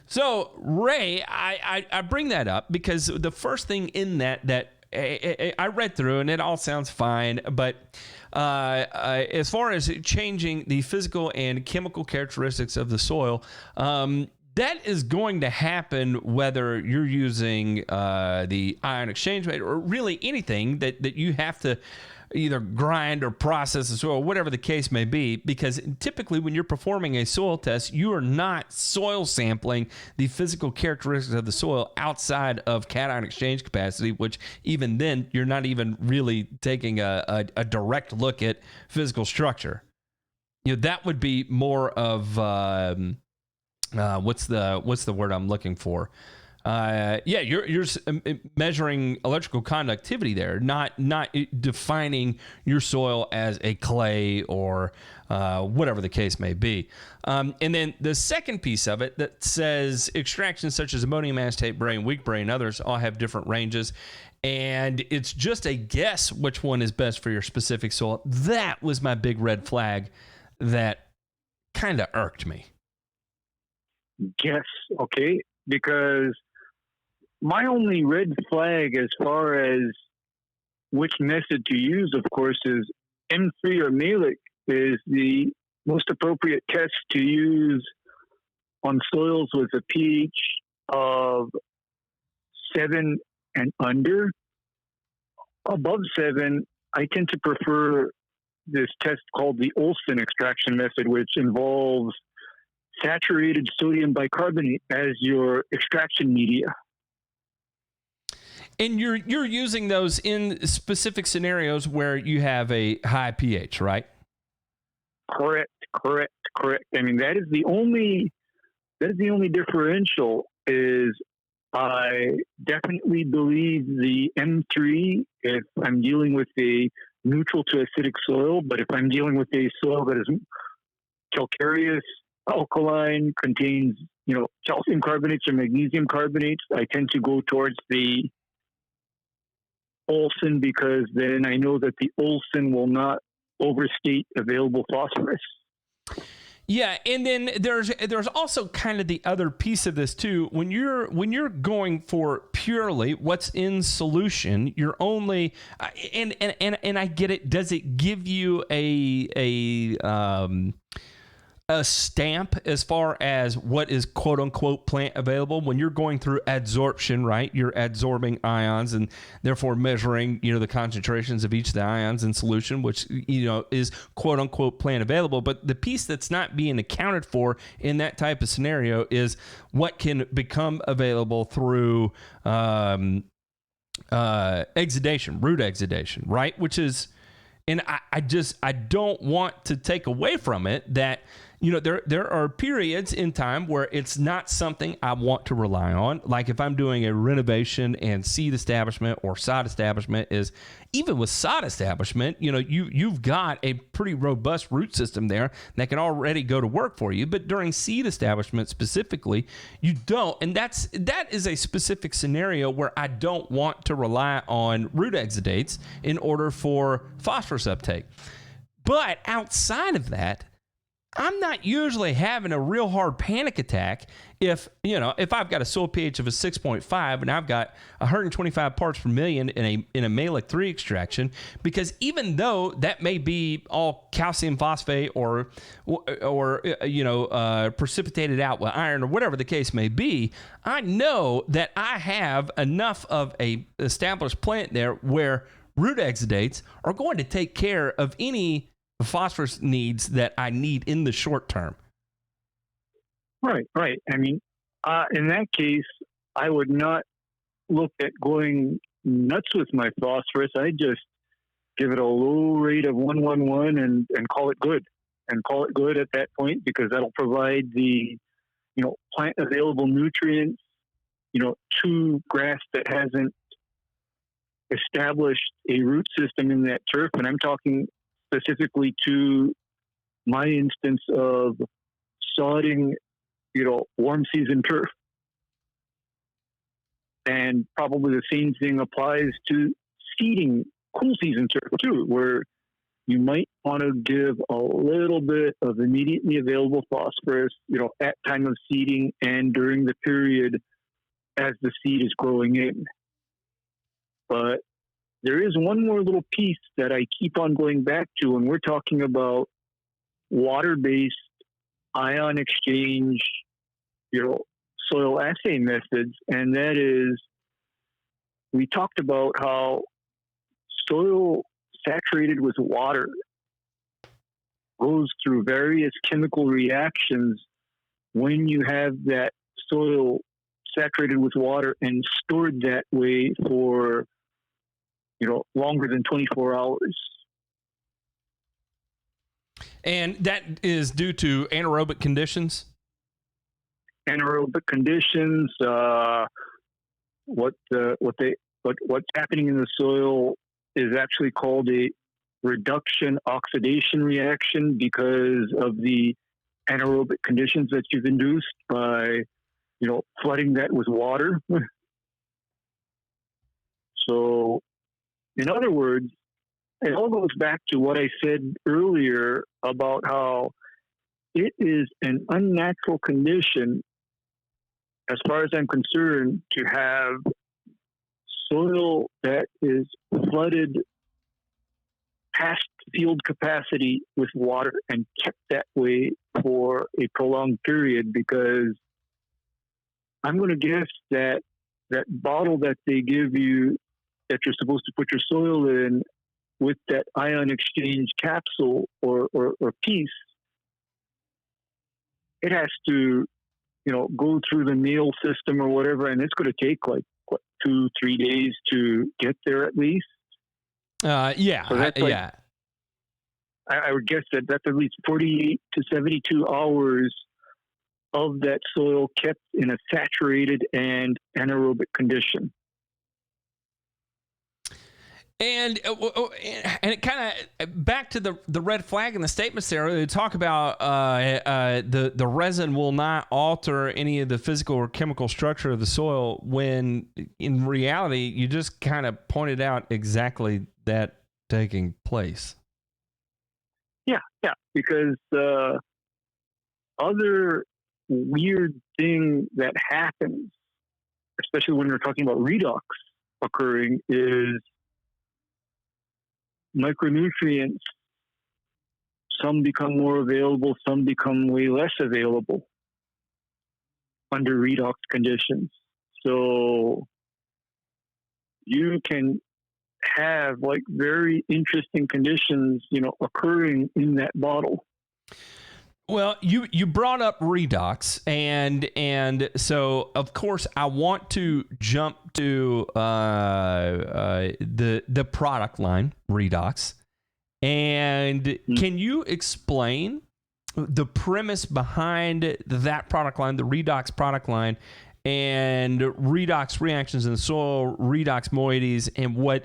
So, Ray, I bring that up because the first thing in that I read through, and it all sounds fine, but as far as changing the physical and chemical characteristics of the soil, that is going to happen whether you're using the ion exchange method or really anything that you have to either grind or process the soil, whatever the case may be, because typically when you're performing a soil test, you are not soil sampling the physical characteristics of the soil outside of cation exchange capacity, which even then you're not even really taking a direct look at physical structure. You know, that would be more of what's the word I'm looking for? You're measuring electrical conductivity there, not defining your soil as a clay or whatever the case may be. And then the second piece of it that says extractions such as ammonium acetate, bray, and weak bray, and others all have different ranges, and it's just a guess which one is best for your specific soil. That was my big red flag that kind of irked me. Guess, okay, because my only red flag as far as which method to use, of course, is M3 or Malic is the most appropriate test to use on soils with a pH of 7 and under. Above 7, I tend to prefer this test called the Olsen extraction method, which involves saturated sodium bicarbonate as your extraction media. And you're using those in specific scenarios where you have a high pH, right? Correct. I mean, that is the only differential. Is I definitely believe the M3, if I'm dealing with a neutral to acidic soil. But if I'm dealing with a soil that is calcareous, alkaline, contains, calcium carbonates or magnesium carbonates, I tend to go towards the Olsen, because then I know that the Olsen will not overstate available phosphorus. Yeah, and then there's also kind of the other piece of this too. When you're going for purely what's in solution, you're only and I get it. Does it give you a stamp as far as what is quote unquote plant available? When you're going through adsorption, right? You're adsorbing ions and therefore measuring, the concentrations of each of the ions in solution, which, is quote unquote plant available. But the piece that's not being accounted for in that type of scenario is what can become available through exudation, root exudation, right? Which is, and I don't want to take away from it that, there are periods in time where it's not something I want to rely on. Like if I'm doing a renovation and seed establishment or sod establishment, is even with sod establishment, you've got a pretty robust root system there that can already go to work for you. But during seed establishment specifically, you don't. And that is a specific scenario where I don't want to rely on root exudates in order for phosphorus uptake. But outside of that, I'm not usually having a real hard panic attack if I've got a soil pH of a 6.5 and I've got 125 parts per million in a Malic 3 extraction, because even though that may be all calcium phosphate or precipitated out with iron or whatever the case may be, I know that I have enough of a established plant there where root exudates are going to take care of any phosphorus needs that I need in the short term. Right. I mean, in that case, I would not look at going nuts with my phosphorus. I just give it a low rate of 111 and call it good. And call it good at that point, because that'll provide the, plant available nutrients, to grass that hasn't established a root system in that turf. And I'm talking specifically to my instance of sodding, warm season turf. And probably the same thing applies to seeding cool season turf too, where you might want to give a little bit of immediately available phosphorus, at time of seeding and during the period as the seed is growing in. But there is one more little piece that I keep on going back to when we're talking about water-based ion exchange, soil assay methods, and that is, we talked about how soil saturated with water goes through various chemical reactions when you have that soil saturated with water and stored that way for longer than 24 hours. And that is due to anaerobic conditions? Anaerobic conditions, what's happening in the soil is actually called a reduction oxidation reaction because of the anaerobic conditions that you've induced by, flooding that with water. So, in other words, it all goes back to what I said earlier about how it is an unnatural condition, as far as I'm concerned, to have soil that is flooded past field capacity with water and kept that way for a prolonged period, because I'm going to guess that that bottle that they give you that you're supposed to put your soil in with that ion exchange capsule or piece, it has to, go through the mail system or whatever, and it's going to take 2-3 days to get there at least. Yeah. So that's I would guess that that's at least 48 to 72 hours of that soil kept in a saturated and anaerobic condition. And it kind of back to the red flag in the statements there. They talk about the resin will not alter any of the physical or chemical structure of the soil, when in reality you just kind of pointed out exactly that taking place. Yeah, because the other weird thing that happens, especially when we're talking about redox occurring, is micronutrients. Some become more available, some become way less available under redox conditions. So you can have like very interesting conditions, occurring in that bottle. Well, you brought up Redox, and so of course I want to jump to the product line Redox, and can you explain the premise behind that product line, the Redox product line, and redox reactions in the soil, redox moieties, and what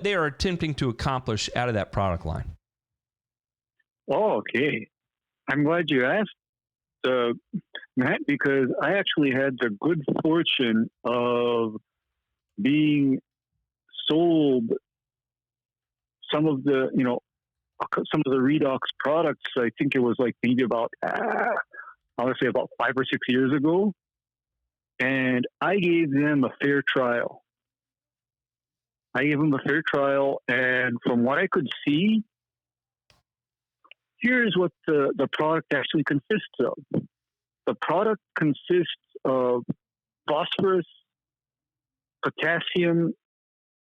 they are attempting to accomplish out of that product line? Oh, okay. I'm glad you asked, Matt, because I actually had the good fortune of being sold some of the Redox products. I think it was like maybe about, I want to say about 5 or 6 years ago. And I gave them a fair trial. And from what I could see, here's what the product actually consists of. The product consists of phosphorus, potassium,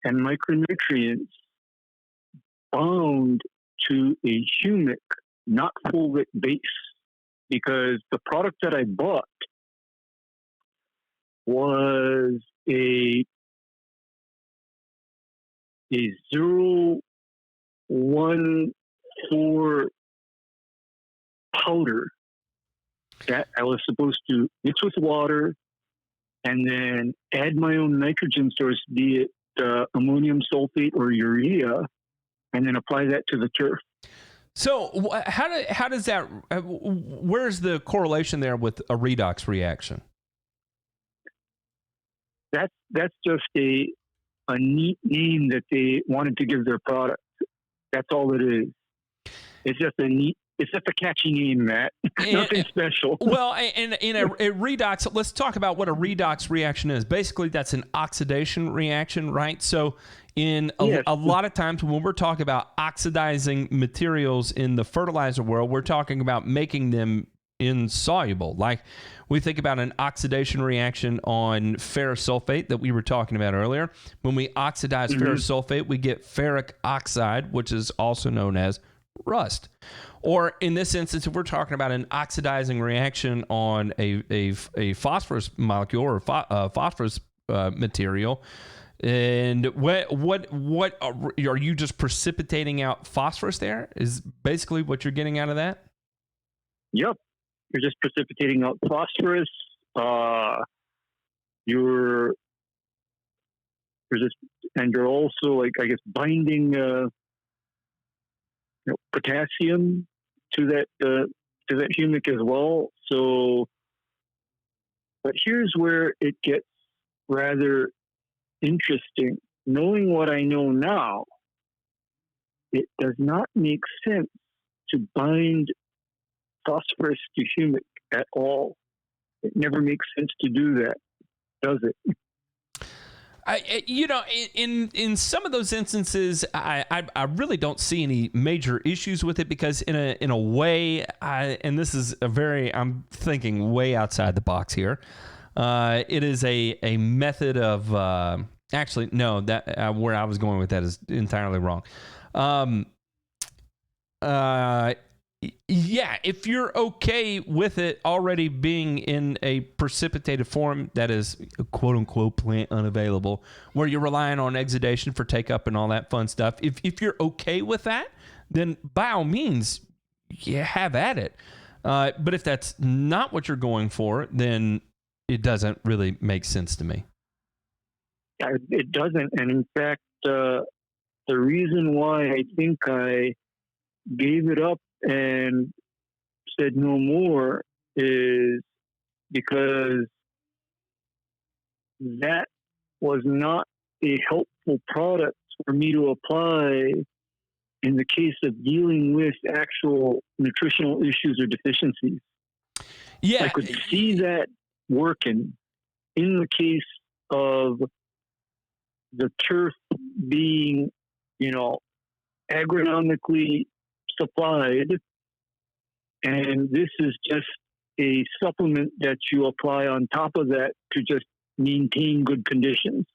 and micronutrients bound to a humic, not fulvic base. Because the product that I bought was a 0.14 powder that I was supposed to mix with water and then add my own nitrogen source, be it ammonium sulfate or urea, and then apply that to the turf. So how does that, where's the correlation there with a redox reaction? That's just a neat name that they wanted to give their product. That's all it is. It's just a catchy name, Matt. Nothing special. Well, and in a redox, let's talk about what a redox reaction is. Basically, that's an oxidation reaction, right? So a lot of times when we're talking about oxidizing materials in the fertilizer world, we're talking about making them insoluble. Like we think about an oxidation reaction on ferrous sulfate that we were talking about earlier. When we oxidize ferrous sulfate, we get ferric oxide, which is also known as rust. Or in this instance, if we're talking about an oxidizing reaction on a phosphorus molecule or phosphorus material, and what are you just precipitating out phosphorus there? Is basically what you're getting out of that? Yep. You're just precipitating out phosphorus. You're also, like, I guess, binding potassium to that humic as well. So, but here's where it gets rather interesting. Knowing what I know now, it does not make sense to bind phosphorus to humic at all. It never makes sense to do that, does it? In some of those instances, I really don't see any major issues with it, because in a way, and this is I'm thinking way outside the box here. It is a method of actually no, that where I was going with that is entirely wrong. Yeah, if you're okay with it already being in a precipitated form that is quote unquote plant unavailable, where you're relying on exudation for take up and all that fun stuff, if you're okay with that, then by all means, have at it. But if that's not what you're going for, then it doesn't really make sense to me. It doesn't. And in fact, the reason why I think I gave it up and said no more is because that was not a helpful product for me to apply in the case of dealing with actual nutritional issues or deficiencies. Yeah. I could see that working in the case of the turf being, agronomically supplied, and this is just a supplement that you apply on top of that to just maintain good conditions.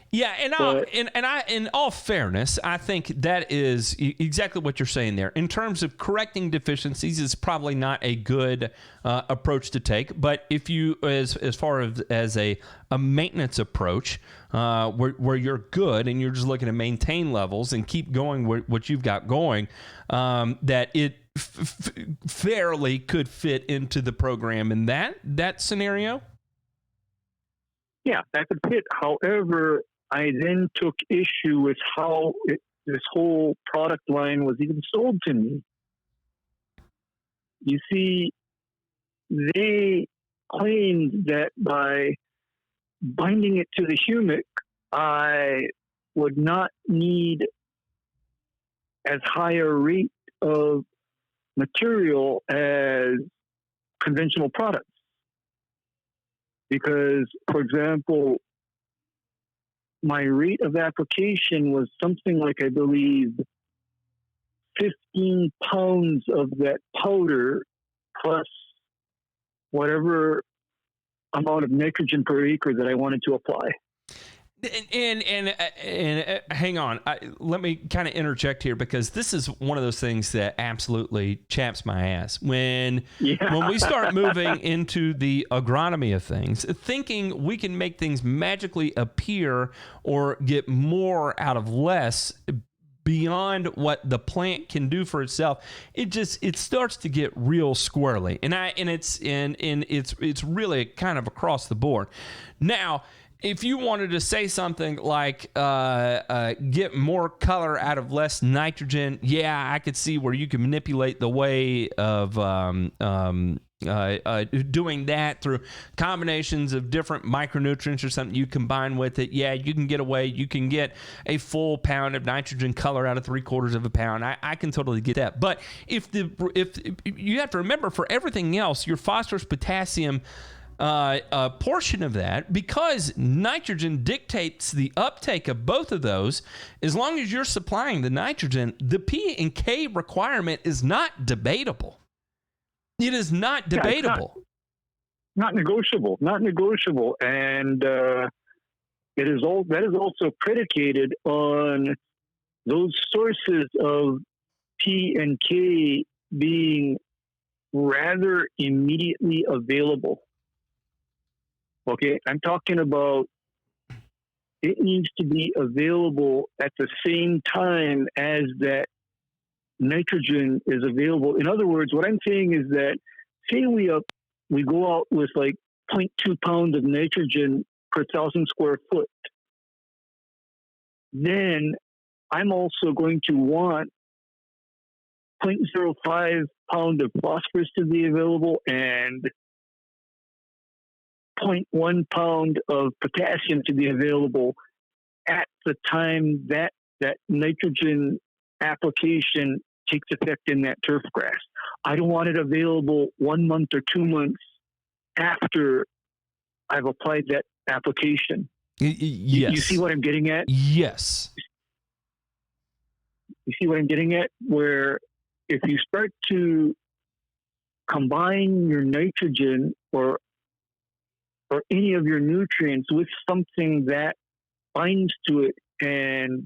Yeah, in all fairness, I think that is exactly what you're saying there. In terms of correcting deficiencies, is probably not a good approach to take. But if you, as far as a maintenance approach, where you're good and you're just looking to maintain levels and keep going what you've got going, that it fairly could fit into the program in that scenario. Yeah, that could fit. However, I then took issue with how this whole product line was even sold to me. You see, they claimed that by binding it to the humic, I would not need as high a rate of material as conventional products. Because, for example, my rate of application was something like, I believe, 15 pounds of that powder plus whatever amount of nitrogen per acre that I wanted to apply. And hang on, let me kind of interject here, because this is one of those things that absolutely chaps my ass. When we start moving into the agronomy of things, thinking we can make things magically appear or get more out of less beyond what the plant can do for itself, it starts to get real squirrely, and it's really kind of across the board. Now, if you wanted to say something like get more color out of less nitrogen, yeah, I could see where you can manipulate the way of doing that through combinations of different micronutrients or something you combine with it. Yeah, you can get away. You can get a full pound of nitrogen color out of 3/4 of a pound. I can totally get that. But if you have to remember, for everything else, your phosphorus, potassium, a portion of that, because nitrogen dictates the uptake of both of those, as long as you're supplying the nitrogen, the P and K requirement is not debatable. It is not debatable. Not negotiable. Not negotiable. And that is also predicated on those sources of P and K being rather immediately available. Okay, I'm talking about it needs to be available at the same time as that nitrogen is available. In other words, what I'm saying is that, say we go out with like 0.2 pounds of nitrogen per 1,000 square foot, then I'm also going to want 0.05 pound of phosphorus to be available and 0.1 pound of potassium to be available at the time that nitrogen application takes effect in that turf grass. I don't want it available 1 month or 2 months after I've applied that application. Yes. You see what I'm getting at? Yes. You see what I'm getting at? Where if you start to combine your nitrogen or any of your nutrients with something that binds to it and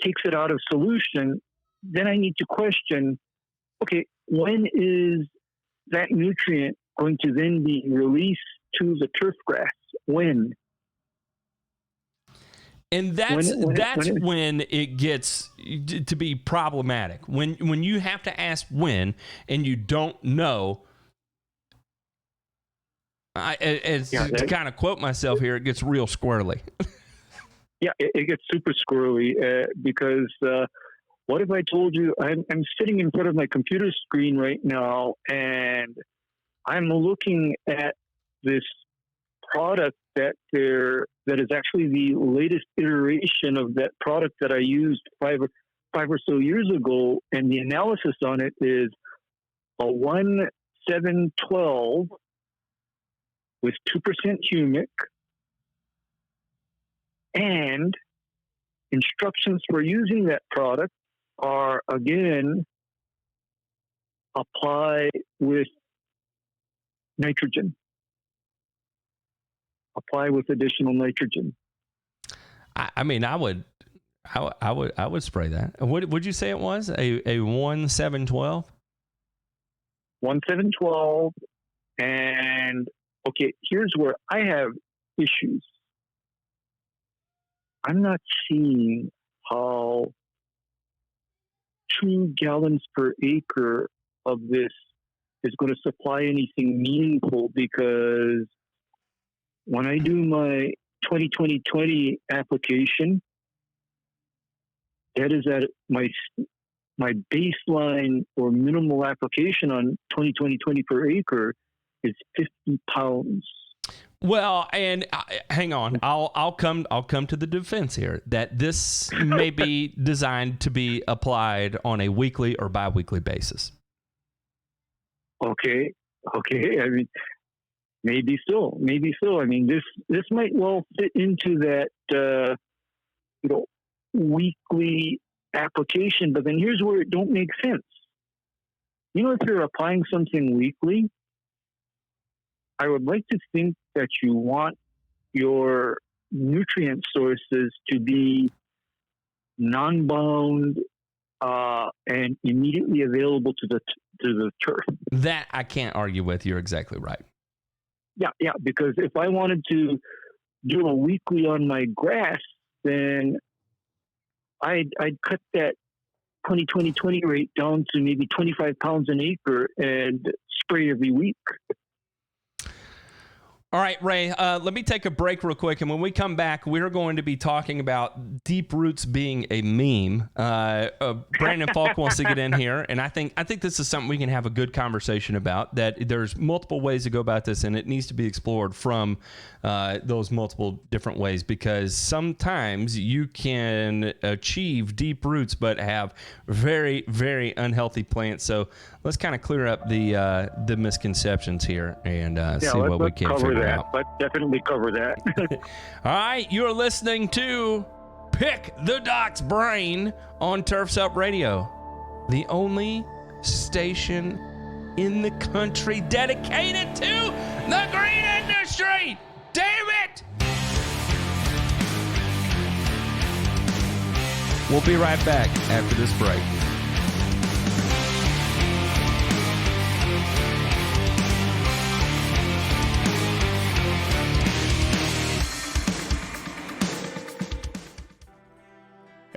takes it out of solution, then I need to question, okay, when is that nutrient going to then be released to the turf grass? When? And that's when it gets to be problematic. When you have to ask when and you don't know. To kind of quote myself here, it gets real squirrely. Yeah, it gets super squirrely because what if I told you I'm sitting in front of my computer screen right now and I'm looking at this product that is actually the latest iteration of that product that I used five or so years ago, and the analysis on it is a 1,712 with 2% humic, and instructions for using that product are, again, apply with nitrogen. Apply with additional nitrogen. I mean, I would spray that. What would you say it was? A 1,712? 1,712, and okay, here's where I have issues. I'm not seeing how 2 gallons per acre of this is going to supply anything meaningful, because when I do my 2020 application, that is at my baseline or minimal application on 2020 per acre is 50 pounds. Well, and hang on, I'll come to the defense here that this may be designed to be applied on a weekly or biweekly basis. Okay. I mean, maybe so. I mean, this might well fit into that, weekly application. But then here's where it don't make sense. If you're applying something weekly, I would like to think that you want your nutrient sources to be non-bound and immediately available to the turf. That I can't argue with. You're exactly right. Yeah. Because if I wanted to do a weekly on my grass, then I'd cut that 20 rate down to maybe 25 pounds an acre and spray every week. All right, Ray, let me take a break real quick. And when we come back, we're going to be talking about deep roots being a meme. Brandon Falk wants to get in here. And I think this is something we can have a good conversation about, that there's multiple ways to go about this, and it needs to be explored from those multiple different ways, because sometimes you can achieve deep roots but have very, very unhealthy plants. So let's kind of clear up the misconceptions here and see what we can figure out. Let's definitely cover that. All right, you're listening to Pick the Doc's Brain on Turf's Up Radio, the only station in the country dedicated to the green industry. Damn it! We'll be right back after this break.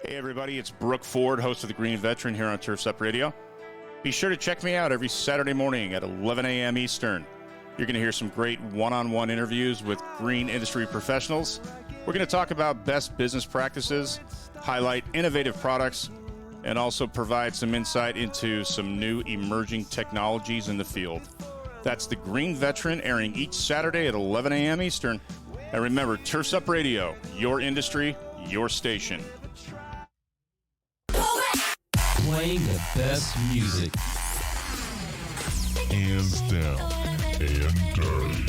Hey everybody, it's Brooke Ford, host of The Green Veteran here on Turf's Up Radio. Be sure to check me out every Saturday morning at 11 a.m. Eastern. You're going to hear some great one-on-one interviews with green industry professionals. We're going to talk about best business practices, highlight innovative products, and also provide some insight into some new emerging technologies in the field. That's The Green Veteran, airing each Saturday at 11 a.m. Eastern. And remember, Turf's Up Radio, your industry, your station. Playing the best music. Hands down and dirty.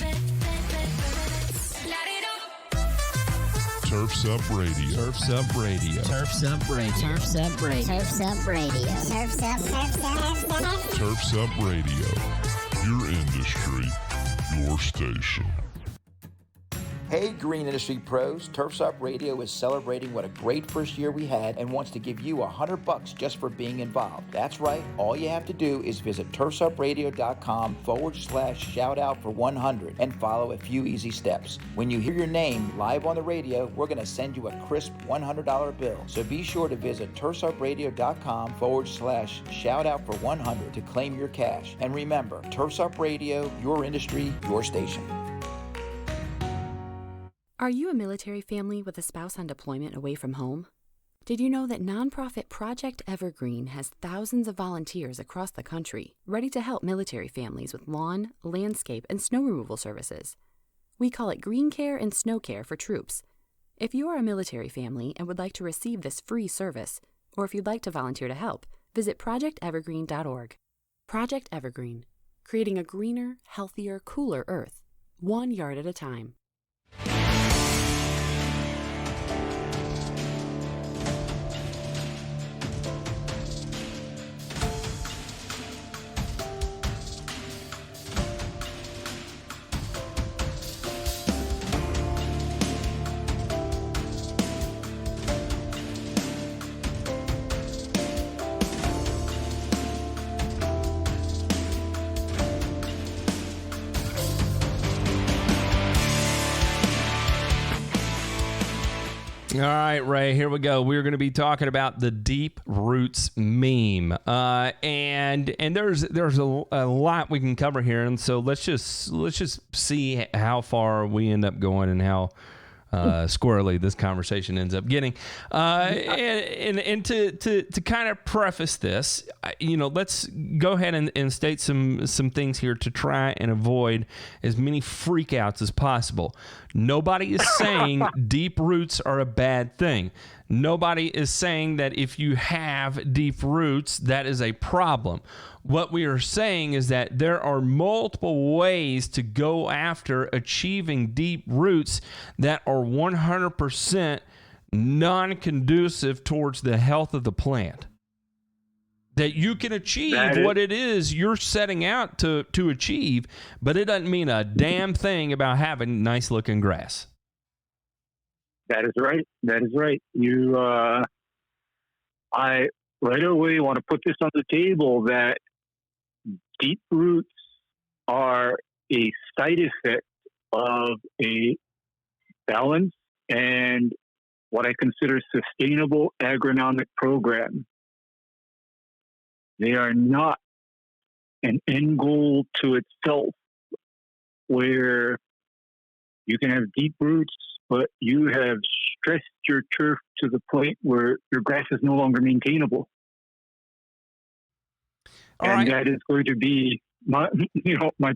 Turf's Up Radio. Turf's Up Radio. Turf's Up Radio. Turf's Up Radio. Turf's Up Radio. Turf's Up Radio. Your industry, your station. Hey Green Industry Pros, Turf's Up Radio is celebrating what a great first year we had and wants to give you $100 just for being involved. That's right, all you have to do is visit turfsupradio.com/shout out for 100 and follow a few easy steps. When you hear your name live on the radio, we're going to send you a crisp $100 bill. So be sure to visit turfsupradio.com/shout out for 100 to claim your cash. And remember, Turf's Up Radio, your industry, your station. Are you a military family with a spouse on deployment away from home? Did you know that nonprofit Project Evergreen has thousands of volunteers across the country ready to help military families with lawn, landscape, and snow removal services? We call it green care and snow care for troops. If you are a military family and would like to receive this free service, or if you'd like to volunteer to help, visit projectevergreen.org. Project Evergreen, creating a greener, healthier, cooler Earth, 1 yard at a time. All right, Ray, here we go. We're going to be talking about the deep roots meme. And there's a lot we can cover here, and so let's just see how far we end up going and how squirrely this conversation ends up getting. And to kind of preface this, let's go ahead and state some things here to try and avoid as many freakouts as possible. Nobody is saying deep roots are a bad thing. Nobody is saying that if you have deep roots, that is a problem. What we are saying is that there are multiple ways to go after achieving deep roots that are 100% non-conducive towards the health of the plant. That you can achieve what it is you're setting out to achieve, but it doesn't mean a damn thing about having nice-looking grass. That is right. That is right. I right away want to put this on the table that deep roots are a side effect of a balanced and what I consider sustainable agronomic program. They are not an end goal to itself where you can have deep roots, but you have stressed your turf to the point where your grass is no longer maintainable. That is going to be my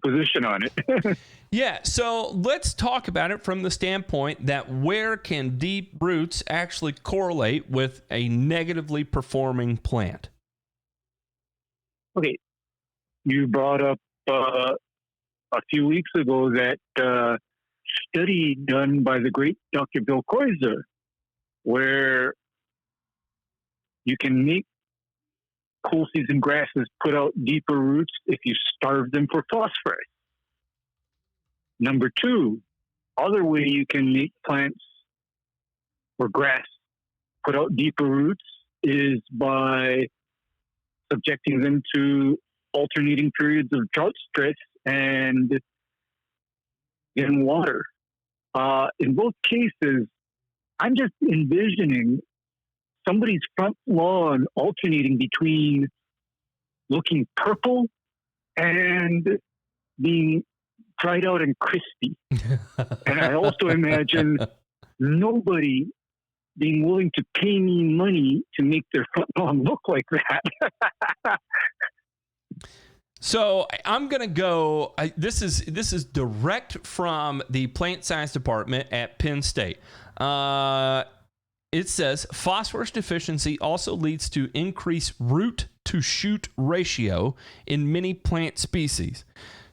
position on it. Yeah, so let's talk about it from the standpoint that where can deep roots actually correlate with a negatively performing plant? Okay, you brought up a few weeks ago that study done by the great Dr. Bill Kreuzer, where you can make cool season grasses put out deeper roots if you starve them for phosphorus. Number two, other way you can make plants or grass put out deeper roots is by subjecting them to alternating periods of drought stress and in water. In both cases, I'm just envisioning somebody's front lawn alternating between looking purple and being dried out and crispy. And I also imagine nobody being willing to pay me money to make their front lawn look like that. So I'm going to go, this is direct from the plant science department at Penn State. It says phosphorus deficiency also leads to increased root to shoot ratio in many plant species.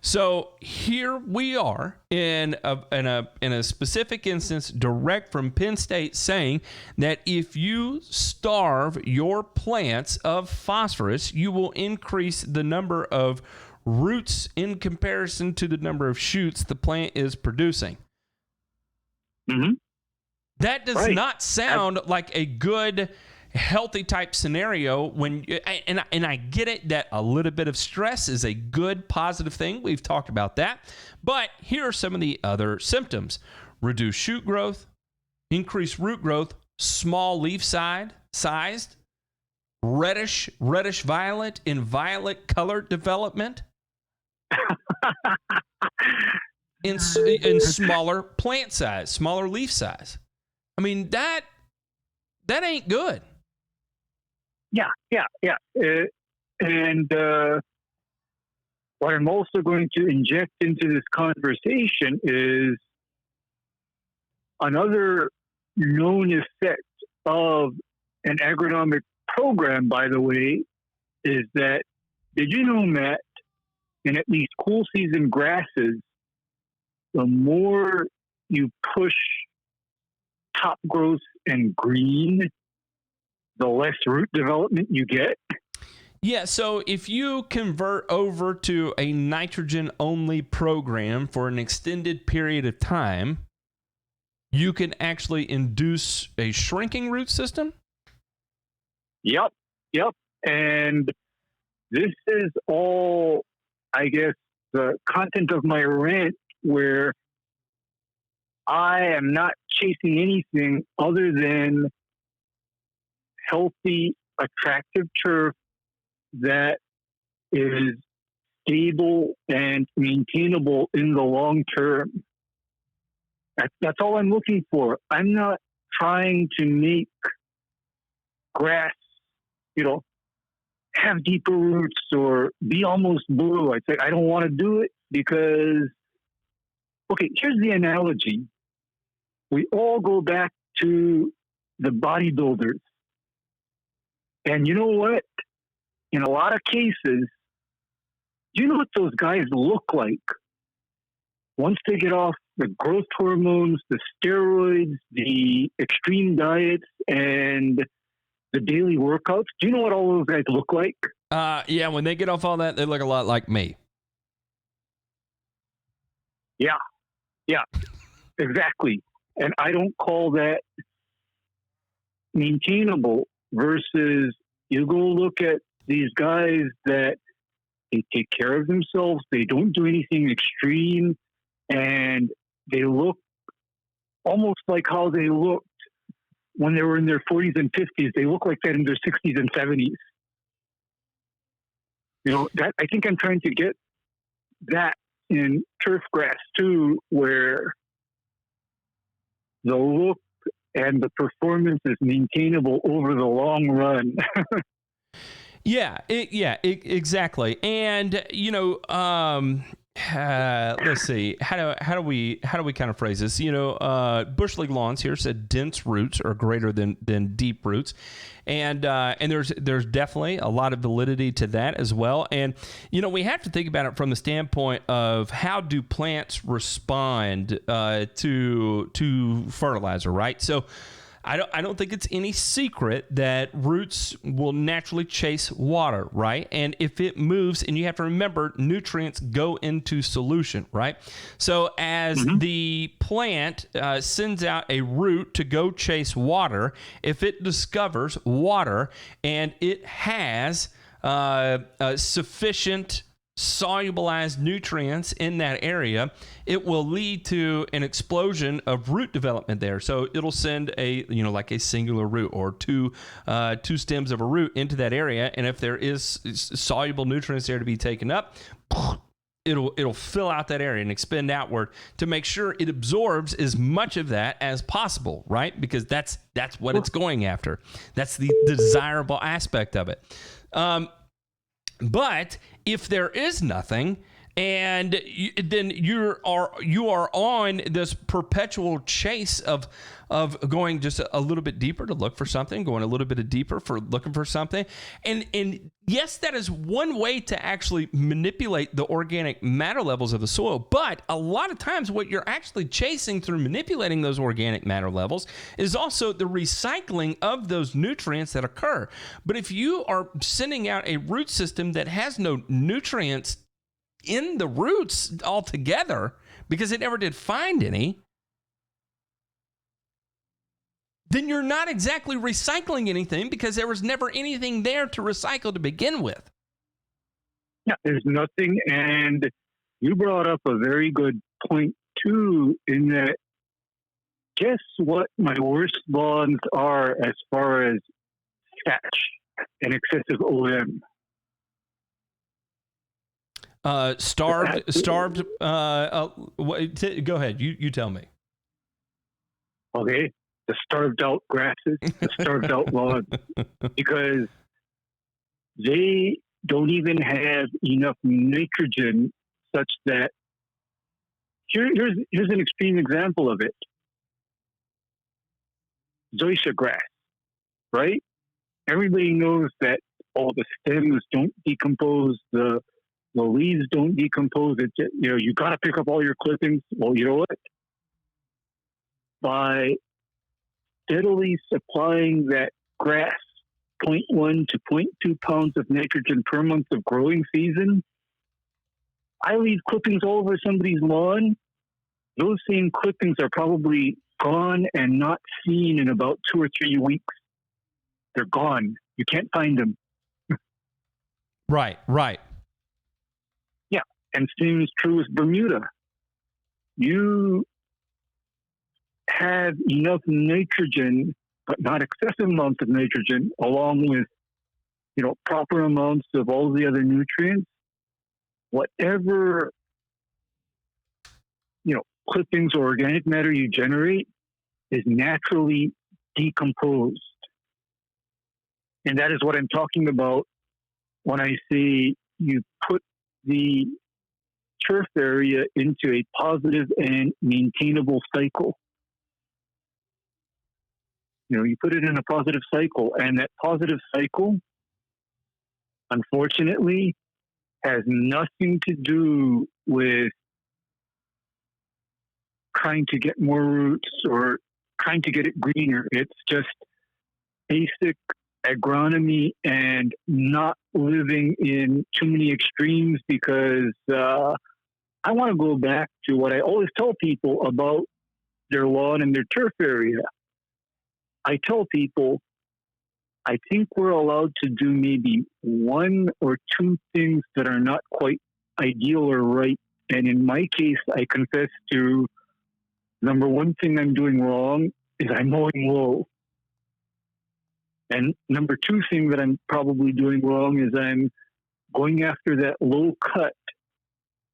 So here we are in a specific instance direct from Penn State saying that if you starve your plants of phosphorus, you will increase the number of roots in comparison to the number of shoots the plant is producing. Mm-hmm. That does not sound like a good, healthy type scenario. And I get it that a little bit of stress is a good, positive thing. We've talked about that. But here are some of the other symptoms: reduced shoot growth, increased root growth, small leaf sized, reddish violet in violet color development. in smaller plant size, smaller leaf size. I mean, that ain't good. Yeah. And what I'm also going to inject into this conversation is another known effect of an agronomic program, by the way, is that, did you know, Matt, in at least cool season grasses, the more you push top growth and green, the less root development you get? Yeah, so if you convert over to a nitrogen-only program for an extended period of time, you can actually induce a shrinking root system? Yep. And this is all, I guess, the content of my rant, where I am not chasing anything other than healthy, attractive turf that is stable and maintainable in the long term. That's all I'm looking for. I'm not trying to make grass, have deeper roots or be almost blue. I don't want to do it because, okay, here's the analogy. We all go back to the bodybuilders. And you know what? In a lot of cases, do you know what those guys look like once they get off the growth hormones, the steroids, the extreme diets, and the daily workouts? Do you know what all those guys look like? Yeah, when they get off all that, they look a lot like me. Yeah, exactly. And I don't call that maintainable versus you go look at these guys that they take care of themselves, they don't do anything extreme, and they look almost like how they looked when they were in their 40s and 50s. They look like that in their 60s and 70s. That I think I'm trying to get that in turf grass too, where the look and the performance is maintainable over the long run. Exactly. And let's see, how do we kind of phrase this? Bush League Lawns here said dense roots are greater than deep roots, and there's definitely a lot of validity to that as well. And we have to think about it from the standpoint of how do plants respond to fertilizer, right? So I don't think it's any secret that roots will naturally chase water, right? And if it moves, and you have to remember, nutrients go into solution, right? So as the plant sends out a root to go chase water, if it discovers water and it has sufficient solubilized nutrients in that area, it will lead to an explosion of root development there. So it'll send like a singular root or two stems of a root into that area, and if there is soluble nutrients there to be taken up, it'll fill out that area and expand outward to make sure it absorbs as much of that as possible, right? Because that's what it's going after. That's the desirable aspect of it. But if there is nothing, and then you are on this perpetual chase of going just a little bit deeper to look for something, going a little bit deeper for looking for something, and yes, that is one way to actually manipulate the organic matter levels of the soil. But a lot of times, what you're actually chasing through manipulating those organic matter levels is also the recycling of those nutrients that occur. But if you are sending out a root system that has no nutrients in the roots altogether because it never did find any, then you're not exactly recycling anything because there was never anything there to recycle to begin with. Yeah, there's nothing. And you brought up a very good point too, in that, guess what my worst lawns are as far as thatch and excessive OM? Starved. Go ahead. You tell me. Okay, the starved out grasses, the starved out lawns, because they don't even have enough nitrogen such that here's an extreme example of it. Zoysia grass, right? Everybody knows that all the stems don't decompose, the leaves don't decompose. You got to pick up all your clippings. Well, you know what? By steadily supplying that grass 0.1 to 0.2 pounds of nitrogen per month of growing season, I leave clippings all over somebody's lawn. Those same clippings are probably gone and not seen in about 2 or 3 weeks. They're gone. You can't find them. Right. Yeah, and same is true with Bermuda. You have enough nitrogen, but not excessive amounts of nitrogen, along with, proper amounts of all the other nutrients. Whatever, clippings or organic matter you generate is naturally decomposed. And that is what I'm talking about when I say you put the turf area into a positive and maintainable cycle. You put it in a positive cycle, and that positive cycle, unfortunately, has nothing to do with trying to get more roots or trying to get it greener. It's just basic agronomy and not living in too many extremes, because I want to go back to what I always tell people about their lawn and their turf area. I tell people, I think we're allowed to do maybe 1 or 2 things that are not quite ideal or right. And in my case, I confess to number 1 thing I'm doing wrong is I'm mowing low. And number 2 thing that I'm probably doing wrong is I'm going after that low cut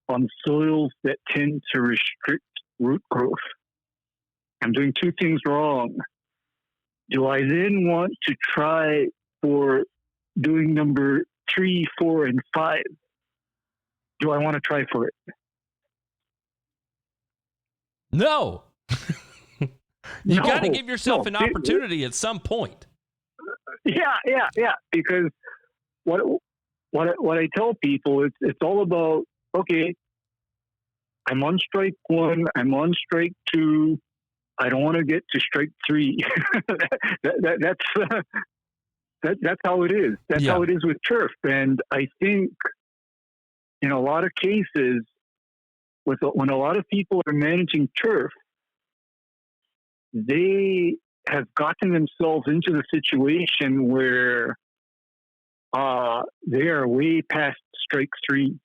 on soils that tend to restrict root growth. I'm doing 2 things wrong. Do I then want to try for doing number 3, 4, and 5? Do I want to try for it? No. You got to give yourself an opportunity at some point. Yeah. Because what I tell people, it's all about, okay, I'm on strike 1, I'm on strike 2. I don't want to get to strike 3. That's how it is. That's how it is with turf. And I think in a lot of cases, when a lot of people are managing turf, they have gotten themselves into the situation where they are way past strike 3.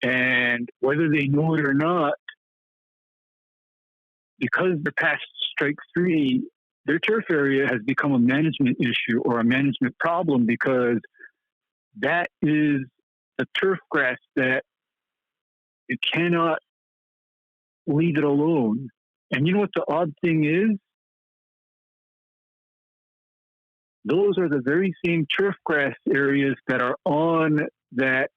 And whether they know it or not, because they're past strike 3, their turf area has become a management issue or a management problem, because that is the turf grass that you cannot leave it alone. And you know what the odd thing is? Those are the very same turf grass areas that are on that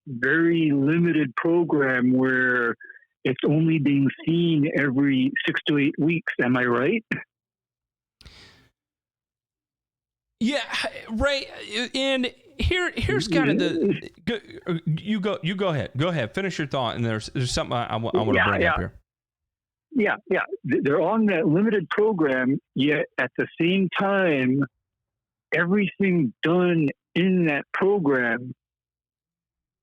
very limited program where it's only being seen every 6 to 8 weeks. Am I right? Yeah, Ray. And here's kind of the. You go ahead. Go ahead. Finish your thought. And there's something I want to bring up here. Yeah. They're on that limited program, yet at the same time, everything done in that program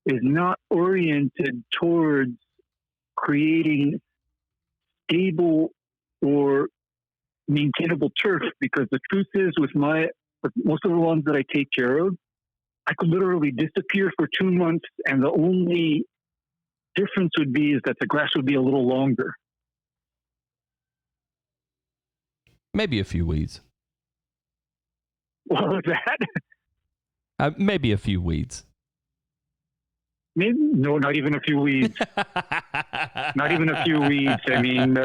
is not oriented towards creating stable or maintainable turf. Because the truth is, with most of the ones that I take care of, I could literally disappear for 2 months, and the only difference would be is that the grass would be a little longer. Maybe a few weeds. What was that? Maybe a few weeds. Maybe no, not even a few weeds. Not even a few weeds. I mean,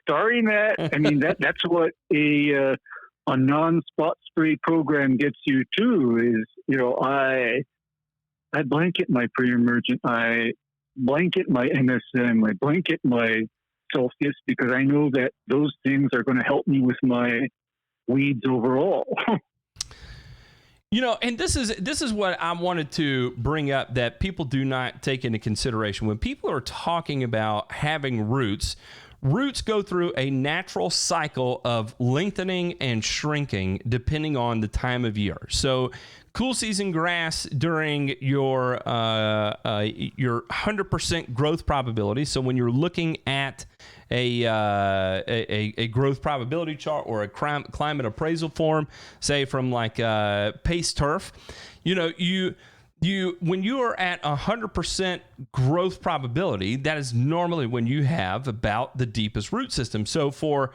sorry, Matt. I mean that's what a non-spot spray program gets you too. Is I blanket my pre-emergent, I blanket my MSM, I blanket my Celsius because I know that those things are going to help me with my weeds overall. And this is what I wanted to bring up that people do not take into consideration. When people are talking about having roots go through a natural cycle of lengthening and shrinking depending on the time of year. So cool season grass during your 100% growth probability. So when you're looking at a growth probability chart or a climate appraisal form, say from like Pace Turf, when you are at 100% growth probability, that is normally when you have about the deepest root system. So for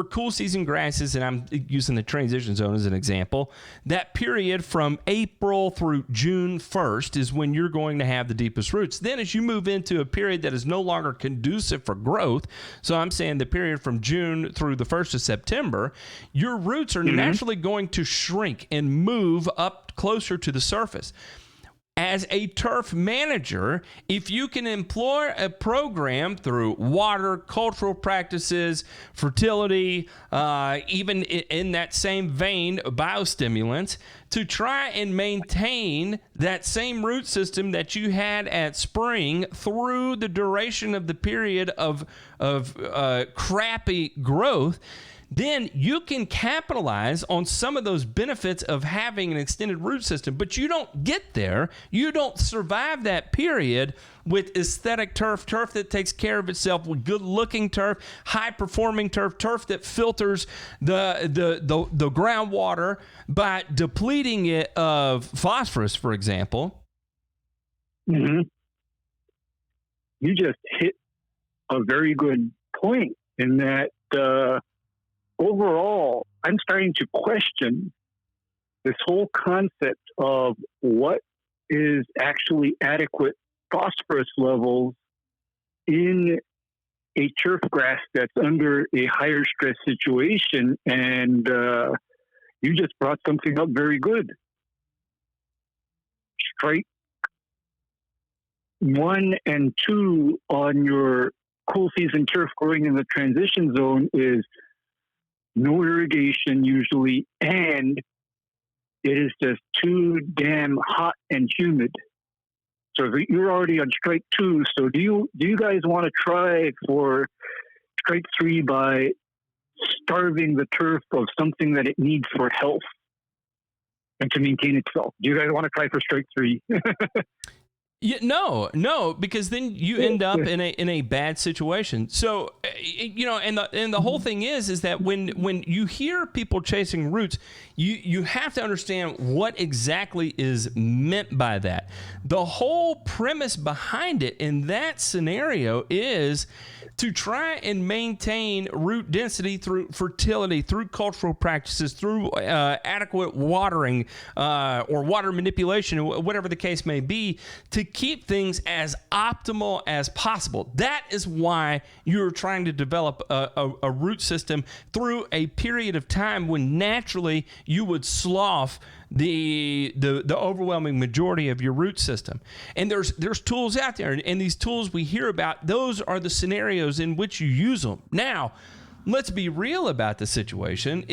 cool season grasses, and I'm using the transition zone as an example, that period from April through June 1st is when you're going to have the deepest roots. Then as you move into a period that is no longer conducive for growth, so I'm saying the period from June through the 1st of September, your roots are naturally going to shrink and move up closer to the surface. As a turf manager, if you can employ a program through water, cultural practices, fertility, even in that same vein, biostimulants, to try and maintain that same root system that you had at spring through the duration of the period of crappy growth, then you can capitalize on some of those benefits of having an extended root system. But you don't get there. You don't survive that period with aesthetic turf that takes care of itself, with good-looking turf, high-performing turf that filters the groundwater by depleting it of phosphorus, for example. Mm-hmm. You just hit a very good point in that overall, I'm starting to question this whole concept of what is actually adequate phosphorus levels in a turf grass that's under a higher stress situation. And you just brought something up very good. Strike 1 and 2 on your cool season turf growing in the transition zone is no irrigation usually, and it is just too damn hot and humid. So you're already on strike 2. So do you guys want to try for strike 3 by starving the turf of something that it needs for health and to maintain itself? Do you guys want to try for strike 3? Yeah, no, because then you end up in a bad situation. So, and the whole thing is that when you hear people chasing roots, you have to understand what exactly is meant by that. The whole premise behind it in that scenario is to try and maintain root density through fertility, through cultural practices, through adequate watering or water manipulation, whatever the case may be, to keep things as optimal as possible. That is why you're trying to develop a root system through a period of time when naturally you would slough the overwhelming majority of your root system. And there's tools out there, and these tools we hear about, those are the scenarios in which you use them. Now, let's be real about the situation.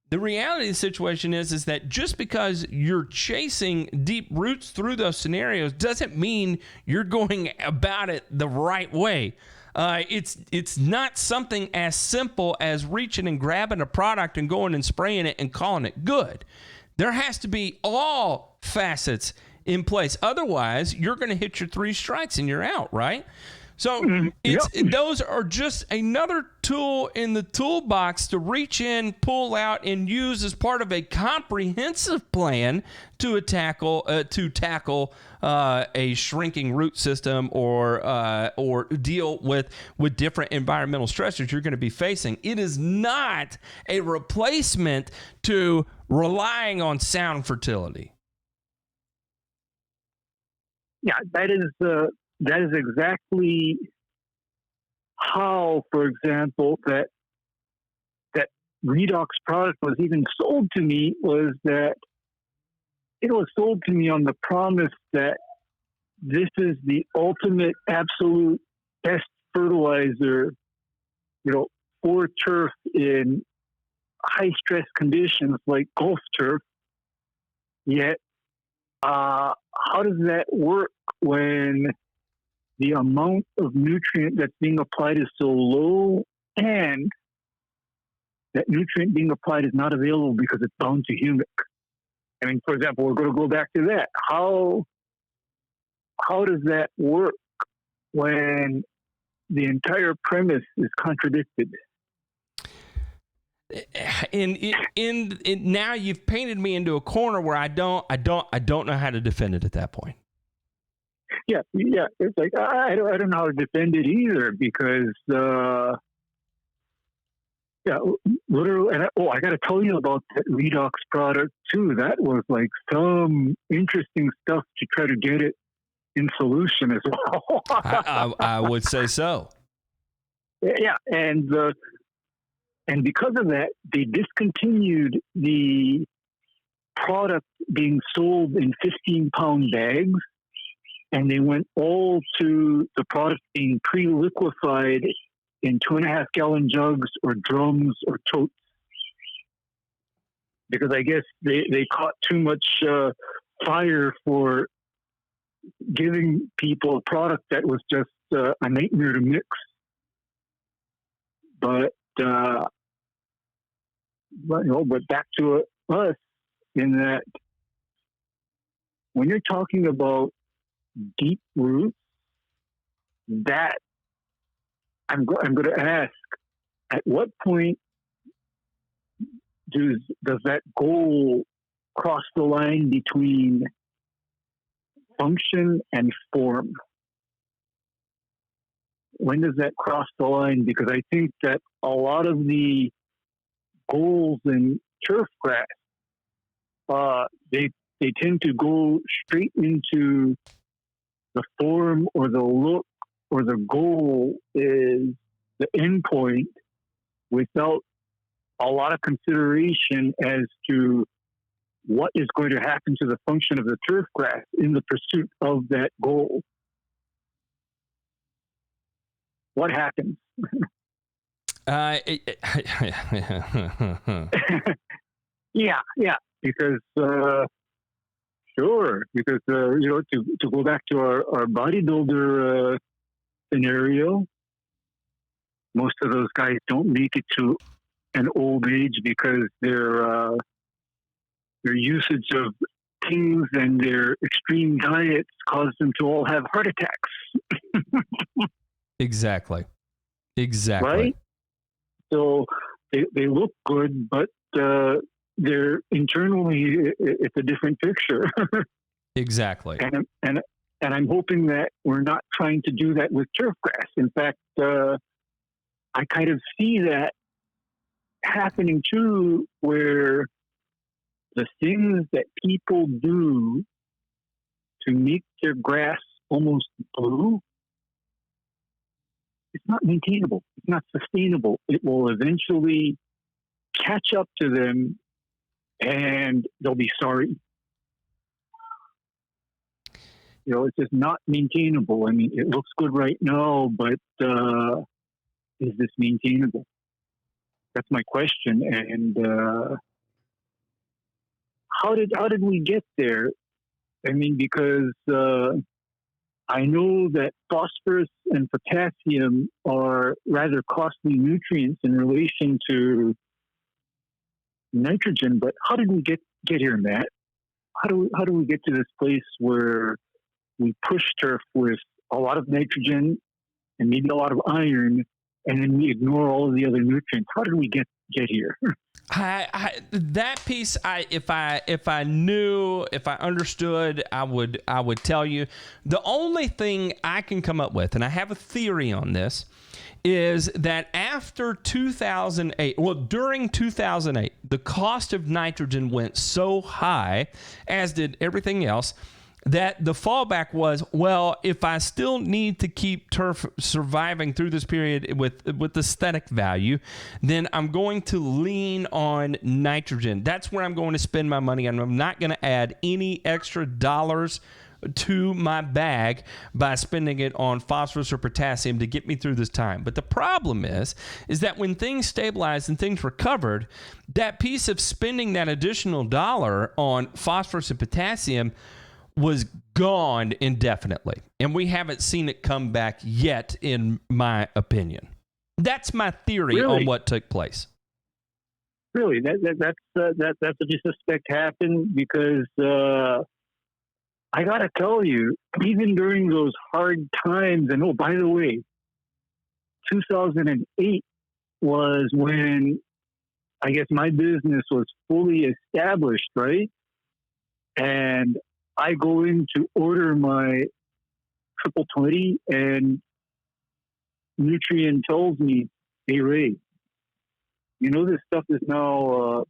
The reality of the situation is that just because you're chasing deep roots through those scenarios doesn't mean you're going about it the right way. It's not something as simple as reaching and grabbing a product and going and spraying it and calling it good. There has to be all facets in place. Otherwise, you're going to hit your 3 strikes and you're out, right? So those are just another tool in the toolbox to reach in, pull out, and use as part of a comprehensive plan to tackle a shrinking root system or deal with different environmental stressors you're going to be facing. It is not a replacement to relying on sound fertility. that is exactly how, for example, that Redox product was even sold to me. Was that it was sold to me on the promise that this is the ultimate, absolute best fertilizer, for turf in high stress conditions like golf turf. Yet, how does that work when the amount of nutrient that's being applied is so low, and that nutrient being applied is not available because it's bound to humic? I mean, for example, we're going to go back to that. How does that work when the entire premise is contradicted? And now you've painted me into a corner where I don't know how to defend it at that point. Yeah. It's like I don't know how to defend it either because literally. And I got to tell you about that Redox product too. That was like some interesting stuff to try to get it in solution as well. I would say so. Yeah, and because of that, they discontinued the product being sold in 15-pound bags, and they went all to the product being pre-liquefied in 2.5-gallon jugs or drums or totes. Because I guess they caught too much fire for giving people a product that was just a nightmare to mix. But back to us in that when you're talking about deep roots, that I'm going to ask, at what point does that goal cross the line between function and form? When does that cross the line? Because I think that a lot of the goals in turf grass, they tend to go straight into the form or the look or the goal is the end point without a lot of consideration as to what is going to happen to the function of the turf grass in the pursuit of that goal. What happens? Yeah, because to go back to our bodybuilder scenario, most of those guys don't make it to an old age because their usage of things and their extreme diets cause them to all have heart attacks. Exactly. Right? So they look good, but they're internally, it's a different picture. Exactly. And I'm hoping that we're not trying to do that with turf grass. In fact, I kind of see that happening too, where the things that people do to make their grass almost blue, it's not maintainable. It's not sustainable. It will eventually catch up to them and they'll be sorry. It's just not maintainable. I mean, it looks good right now, but is this maintainable? That's my question. And how did we get there? I mean, because I know that phosphorus and potassium are rather costly nutrients in relation to nitrogen, but how did we get here, Matt? How do we get to this place where we push turf with a lot of nitrogen and maybe a lot of iron, and then we ignore all of the other nutrients? How did we get here? That piece, if I knew, if I understood, I would tell you. The only thing I can come up with, and I have a theory on this, is that after 2008, well, during 2008, the cost of nitrogen went so high, as did everything else, that the fallback was, well, if I still need to keep turf surviving through this period with aesthetic value, then I'm going to lean on nitrogen. That's where I'm going to spend my money, and I'm not going to add any extra dollars to my bag by spending it on phosphorus or potassium to get me through this time. But the problem is that when things stabilized and things recovered, that piece of spending that additional dollar on phosphorus and potassium was gone indefinitely. And we haven't seen it come back yet, in my opinion. That's my theory on what took place. Really? That's what you suspect happened? Because I got to tell you, even during those hard times, and oh, by the way, 2008 was when I guess my business was fully established, right? And I go in to order my 2020, and Nutrien tells me, "Hey, Ray, you know this stuff is now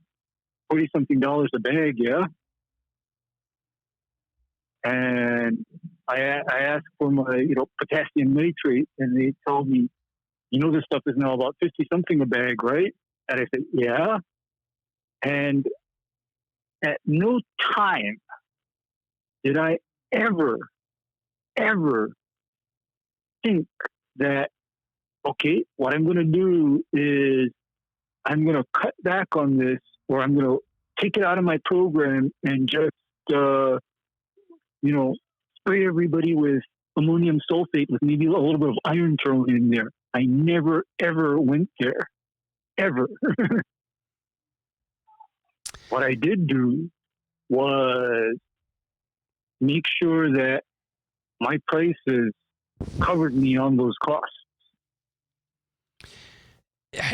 $40-something a bag, yeah?" And I asked for my, potassium nitrate, and they told me, "You know this stuff is now about 50-something a bag, right?" And I said, "Yeah." And at no time did I ever think that, okay, what I'm going to do is I'm going to cut back on this, or I'm going to take it out of my program and just, spray everybody with ammonium sulfate with maybe a little bit of iron thrown in there. I never, ever went there. Ever. What I did do was make sure that my prices covered me on those costs.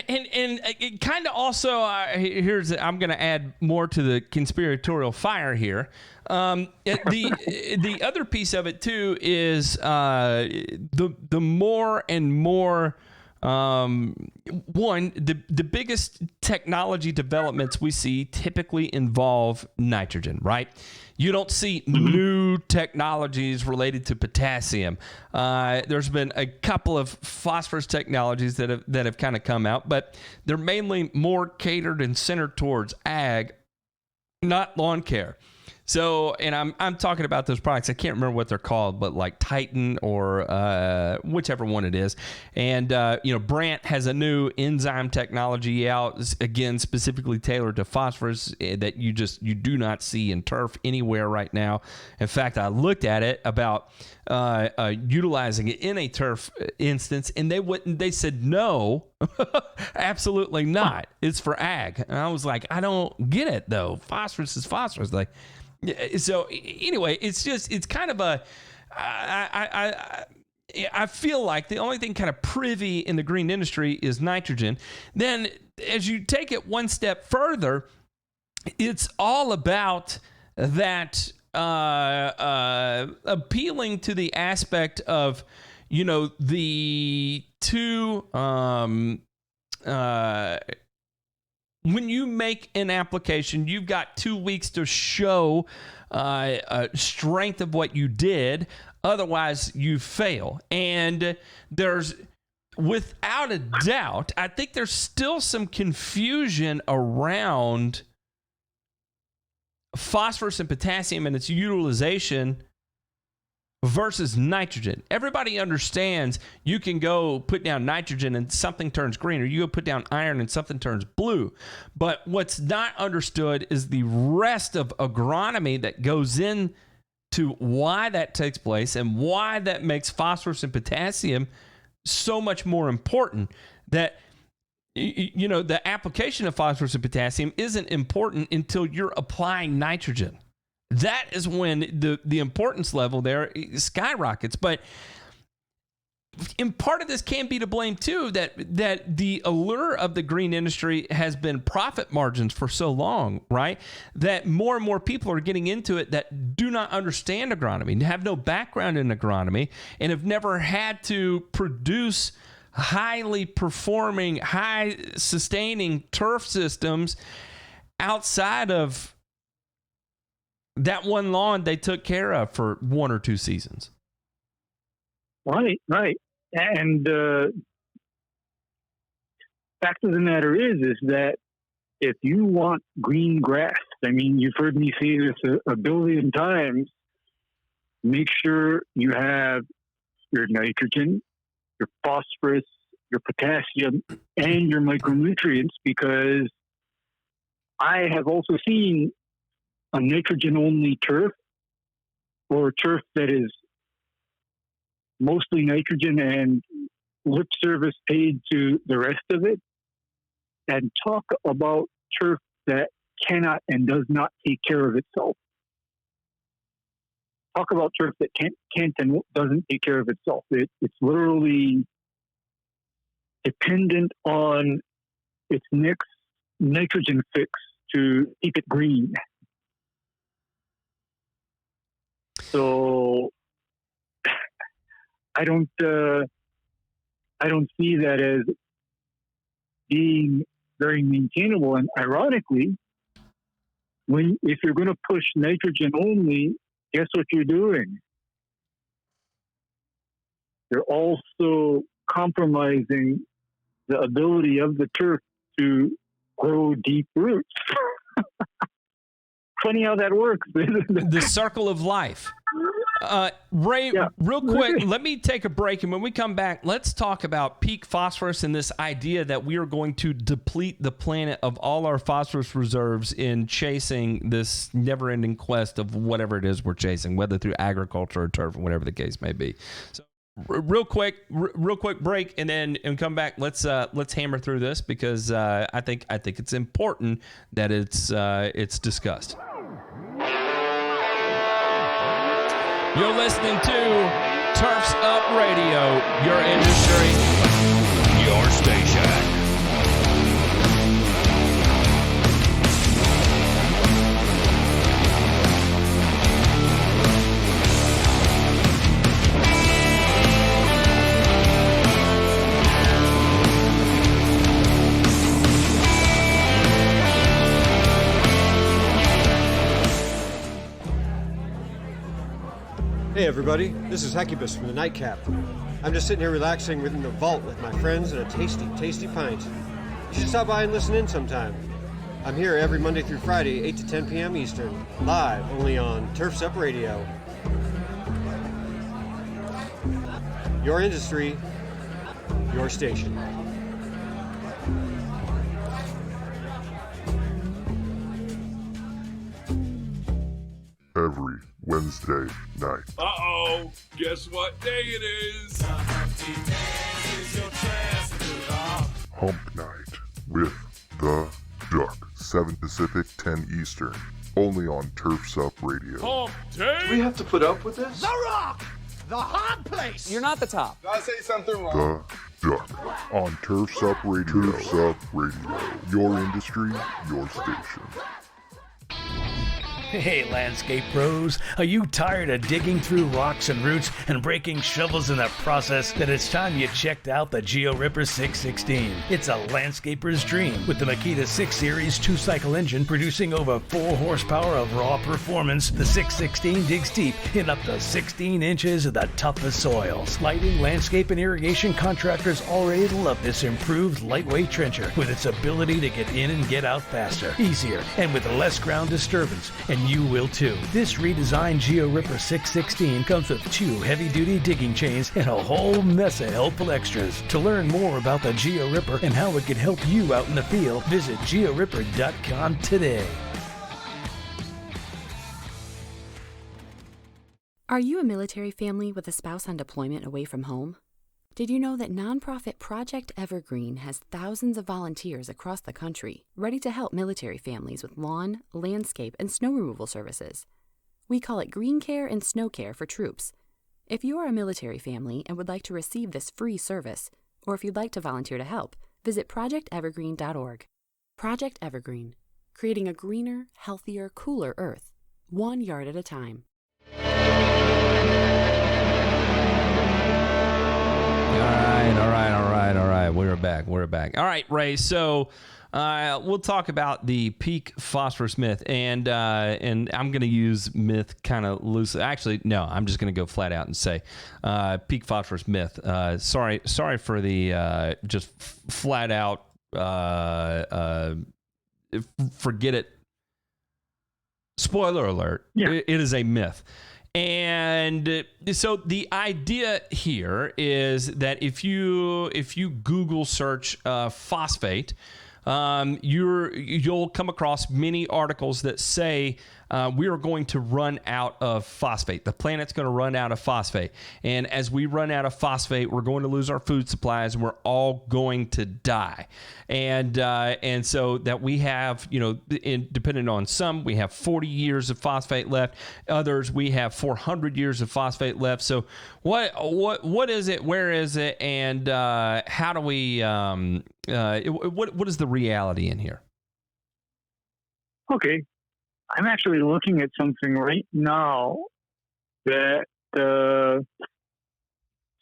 And it kind of also I'm going to add more to the conspiratorial fire here. The other piece of it too is the more and more the biggest technology developments we see typically involve nitrogen, right? You don't see new technologies related to potassium. There's been a couple of phosphorus technologies that have kind of come out, but they're mainly more catered and centered towards ag, not lawn care. So, and I'm talking about those products. I can't remember what they're called, but like Titan or whichever one it is. And Brandt has a new enzyme technology out, again specifically tailored to phosphorus, that you do not see in turf anywhere right now. In fact, I looked at it about utilizing it in a turf instance, and they said no, absolutely not. It's for ag. And I was like, I don't get it though. Phosphorus is phosphorus. Like. So anyway, it's kind of I feel like the only thing kind of privy in the green industry is nitrogen. Then as you take it one step further, it's all about that appealing to the aspect of, the two when you make an application, you've got 2 weeks to show strength of what you did. Otherwise, you fail. And there's, without a doubt, I think there's still some confusion around phosphorus and potassium and its utilization versus nitrogen. Everybody understands you can go put down nitrogen and something turns green, or you go put down iron and something turns blue. But what's not understood is the rest of agronomy that goes into why that takes place and why that makes phosphorus and potassium so much more important. That the application of phosphorus and potassium isn't important until you're applying nitrogen. That is when the importance level there skyrockets. But in part of this can be to blame too, that the allure of the green industry has been profit margins for so long, right? That more and more people are getting into it that do not understand agronomy, have no background in agronomy, and have never had to produce highly performing, high sustaining turf systems outside of that one lawn they took care of for 1 or 2 seasons. Right. And fact of the matter is that if you want green grass, I mean, you've heard me say this a billion times, make sure you have your nitrogen, your phosphorus, your potassium, and your micronutrients, because I have also seen a nitrogen-only turf or a turf that is mostly nitrogen and lip service paid to the rest of it, and talk about turf that cannot and does not take care of itself. Talk about turf that can't and doesn't take care of itself. It's literally dependent on its next nitrogen fix to keep it green. So I don't see that as being very maintainable. And ironically, if you're going to push nitrogen only, guess what you're doing? You're also compromising the ability of the turf to grow deep roots. Funny how that works. The circle of life. Ray, real quick, let me take a break. And when we come back, let's talk about peak phosphorus and this idea that we are going to deplete the planet of all our phosphorus reserves in chasing this never-ending quest of whatever it is we're chasing, whether through agriculture or turf or whatever the case may be. So real quick break, and then come back. Let's hammer through this, because I think it's important that it's discussed. You're listening to Turfs Up Radio, your industry, your station. Hey everybody, this is Hecubus from the Nightcap. I'm just sitting here relaxing within the vault with my friends and a tasty, tasty pint. You should stop by and listen in sometime. I'm here every Monday through Friday, 8 to 10 p.m. Eastern, live only on Turfs Up Radio. Your industry, your station. Every Wednesday night. Uh-oh, guess what day it is? Hump Night with the Duck. 7 Pacific, 10 Eastern. Only on Turfs Up Radio. Hump day? We have to put up with this? The Rock! The hot place! You're not the top. Did I say something wrong? The Duck. On Turfs Up Radio. Turfs Up Radio. Your industry, your station. Hey, landscape pros, are you tired of digging through rocks and roots and breaking shovels in the process? Then it's time you checked out the Geo Ripper 616. It's a landscaper's dream with the Makita 6 Series 2-cycle engine producing over 4 horsepower of raw performance. The 616 digs deep in up to 16 inches of the toughest soils. Lighting, landscape, and irrigation contractors already love this improved lightweight trencher with its ability to get in and get out faster, easier, and with less ground disturbance. And you will too. This redesigned Geo Ripper 616 comes with 2 heavy-duty digging chains and a whole mess of helpful extras. To learn more about the Geo Ripper and how it can help you out in the field, visit georipper.com today. Are you a military family with a spouse on deployment away from home? Did you know that nonprofit Project Evergreen has thousands of volunteers across the country ready to help military families with lawn, landscape, and snow removal services? We call it Green Care and Snow Care for troops. If you are a military family and would like to receive this free service, or if you'd like to volunteer to help, visit projectevergreen.org. Project Evergreen, creating a greener, healthier, cooler Earth, 1 yard at a time. All right. We're back. All right, Ray. So we'll talk about the peak phosphorus myth, and I'm going to use myth kind of loosely. Actually, no, I'm just going to go flat out and say peak phosphorus myth. Sorry for the just flat out forget it. Spoiler alert, it is a myth. And so the idea here is that if you Google search phosphate, you'll come across many articles that say we are going to run out of phosphate. The planet's going to run out of phosphate. And as we run out of phosphate, we're going to lose our food supplies and we're all going to die. And so that we have, depending on some, we have 40 years of phosphate left. Others, we have 400 years of phosphate left. So what is it? Where is it? And how do we, what is the reality in here? Okay. I'm actually looking at something right now that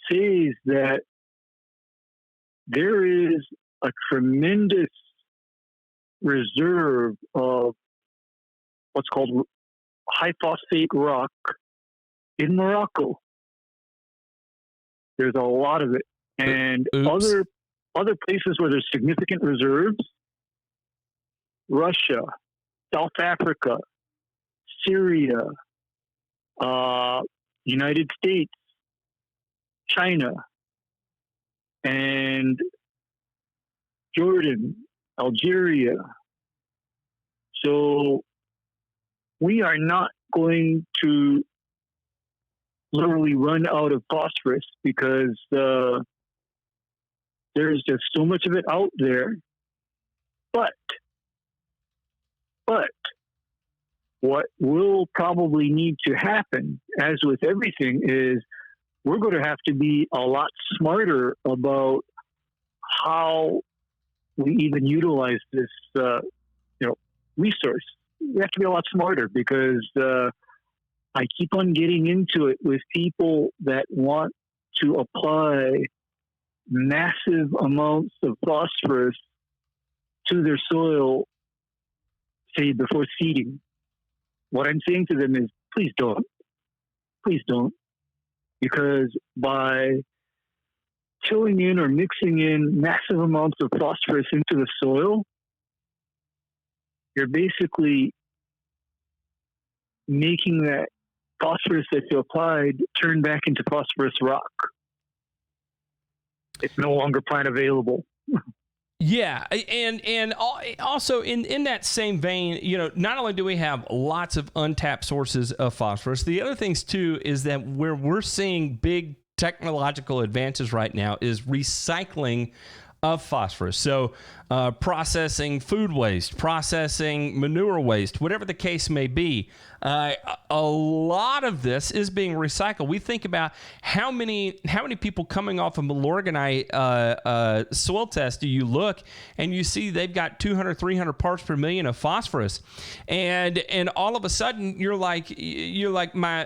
says that there is a tremendous reserve of what's called high phosphate rock in Morocco. There's a lot of it. And other places where there's significant reserves, Russia, South Africa, Syria, United States, China, and Jordan, Algeria. So we are not going to literally run out of phosphorus because there's just so much of it out there. But what will probably need to happen, as with everything, is we're going to have to be a lot smarter about how we even utilize this, resource. We have to be a lot smarter because I keep on getting into it with people that want to apply massive amounts of phosphorus to their soil, say, before seeding. What I'm saying to them is, please don't. Please don't. Because by tilling in or mixing in massive amounts of phosphorus into the soil, you're basically making that phosphorus that you applied turn back into phosphorus rock. It's no longer plant available. Yeah, and also in that same vein, not only do we have lots of untapped sources of phosphorus, the other things too is that where we're seeing big technological advances right now is recycling of phosphorus. So processing food waste, processing manure waste, whatever the case may be, a lot of this is being recycled. We think about how many people coming off of Milorganite soil test do you look and you see they've got 200, 300 parts per million of phosphorus, and all of a sudden you're like my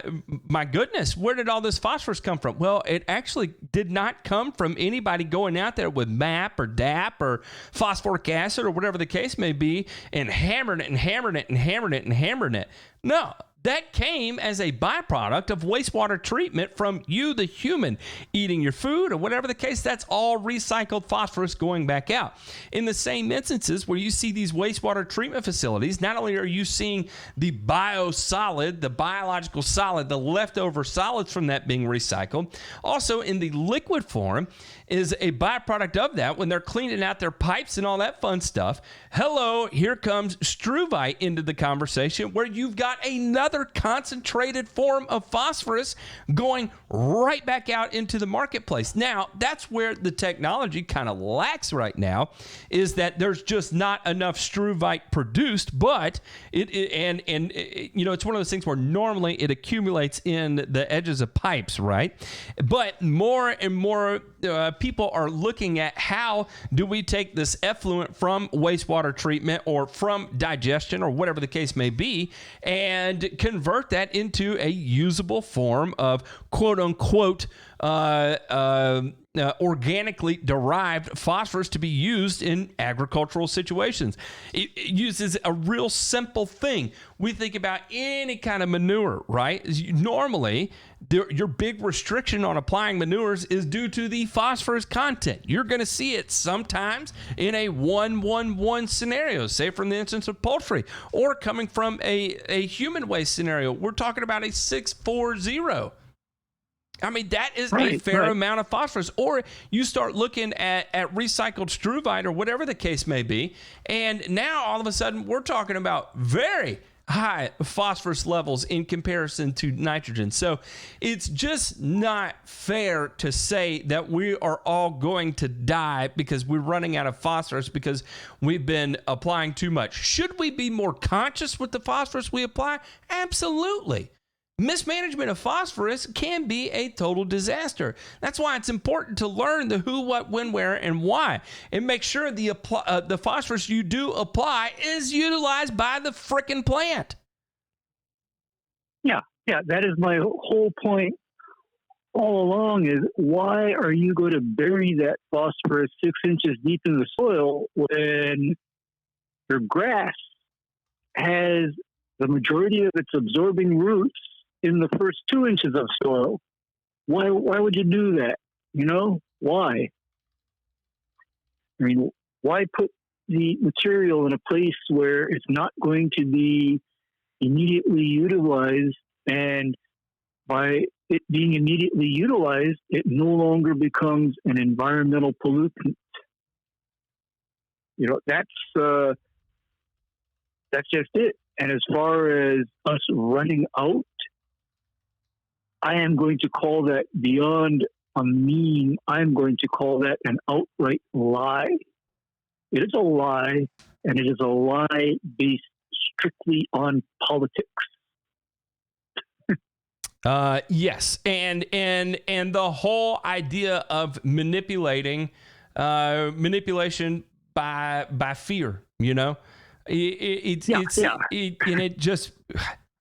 goodness, where did all this phosphorus come from? Well, it actually did not come from anybody going out there with MAP or DAP or phosphoric acid or whatever the case may be and hammering it and hammering it and hammering it and hammering it. No, that came as a byproduct of wastewater treatment from you, the human, eating your food or whatever the case. That's all recycled phosphorus going back out. In the same instances where you see these wastewater treatment facilities, not only are you seeing the biosolid, the biological solid, the leftover solids from that being recycled, also in the liquid form is a byproduct of that when they're cleaning out their pipes and all that fun stuff. Hello, here comes struvite into the conversation where you've got another concentrated form of phosphorus going right back out into the marketplace. Now, that's where the technology kind of lacks right now, is that there's just not enough struvite produced, but it's one of those things where normally it accumulates in the edges of pipes, right? But more and more people are looking at how do we take this effluent from wastewater treatment or from digestion or whatever the case may be and convert that into a usable form of quote unquote organically derived phosphorus to be used in agricultural situations. It uses a real simple thing. We think about any kind of manure, right? Normally, your big restriction on applying manures is due to the phosphorus content. You're going to see it sometimes in a 1-1-1 scenario, say from the instance of poultry, or coming from a human waste scenario. We're talking about a 6-4-0. I mean, that is a fair amount of phosphorus. Or you start looking at recycled struvite or whatever the case may be, and now all of a sudden we're talking about very high phosphorus levels in comparison to nitrogen. So it's just not fair to say that we are all going to die because we're running out of phosphorus because we've been applying too much. Should we be more conscious with the phosphorus we apply? Absolutely. Mismanagement of phosphorus can be a total disaster. That's why it's important to learn the who, what, when, where, and why, and make sure the phosphorus you do apply is utilized by the frickin' plant. Yeah, that is my whole point all along is why are you going to bury that phosphorus 6 inches deep in the soil when your grass has the majority of its absorbing roots in the first 2 inches of soil? Why would you do that? You know, why? I mean, why put the material in a place where it's not going to be immediately utilized, and by it being immediately utilized, it no longer becomes an environmental pollutant? You know, that's just it. And as far as us running out, I am going to call that beyond a meme. I'm going to call that an outright lie. It is a lie, and it is a lie based strictly on politics. Yes, and the whole idea of manipulation by fear. You know, it just.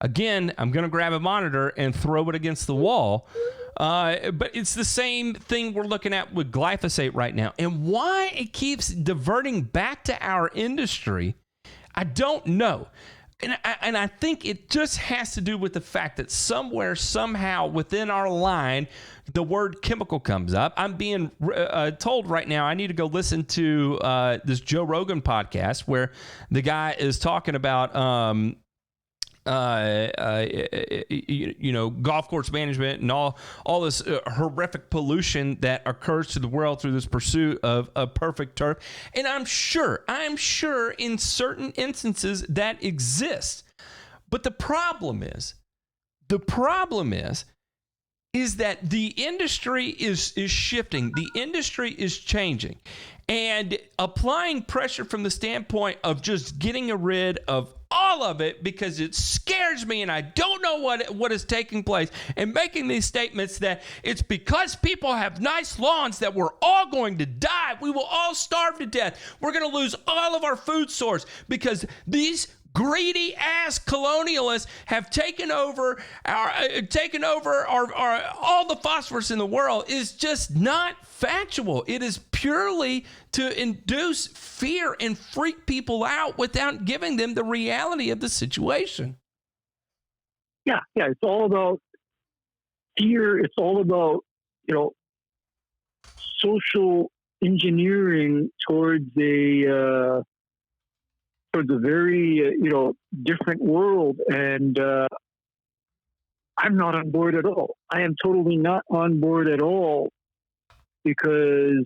Again, I'm going to grab a monitor and throw it against the wall. But it's the same thing we're looking at with glyphosate right now. And why it keeps diverting back to our industry, I don't know. And I think it just has to do with the fact that somewhere, somehow within our line, the word chemical comes up. I'm being told right now I need to go listen to this Joe Rogan podcast where the guy is talking about golf course management and all this horrific pollution that occurs to the world through this pursuit of a perfect turf. And I'm sure in certain instances that exists. But the problem is that the industry is shifting. The industry is changing. And applying pressure from the standpoint of just getting rid of all of it because it scares me and I don't know what is taking place, and making these statements that it's because people have nice lawns that we're all going to die. We will all starve to death. We're going to lose all of our food source because these greedy ass colonialists have taken over our all the phosphorus in the world is just not factual. It is purely to induce fear and freak people out without giving them the reality of the situation. Yeah, it's all about fear. It's all about, social engineering towards a very, different world. And I'm not on board at all. I am totally not on board at all, because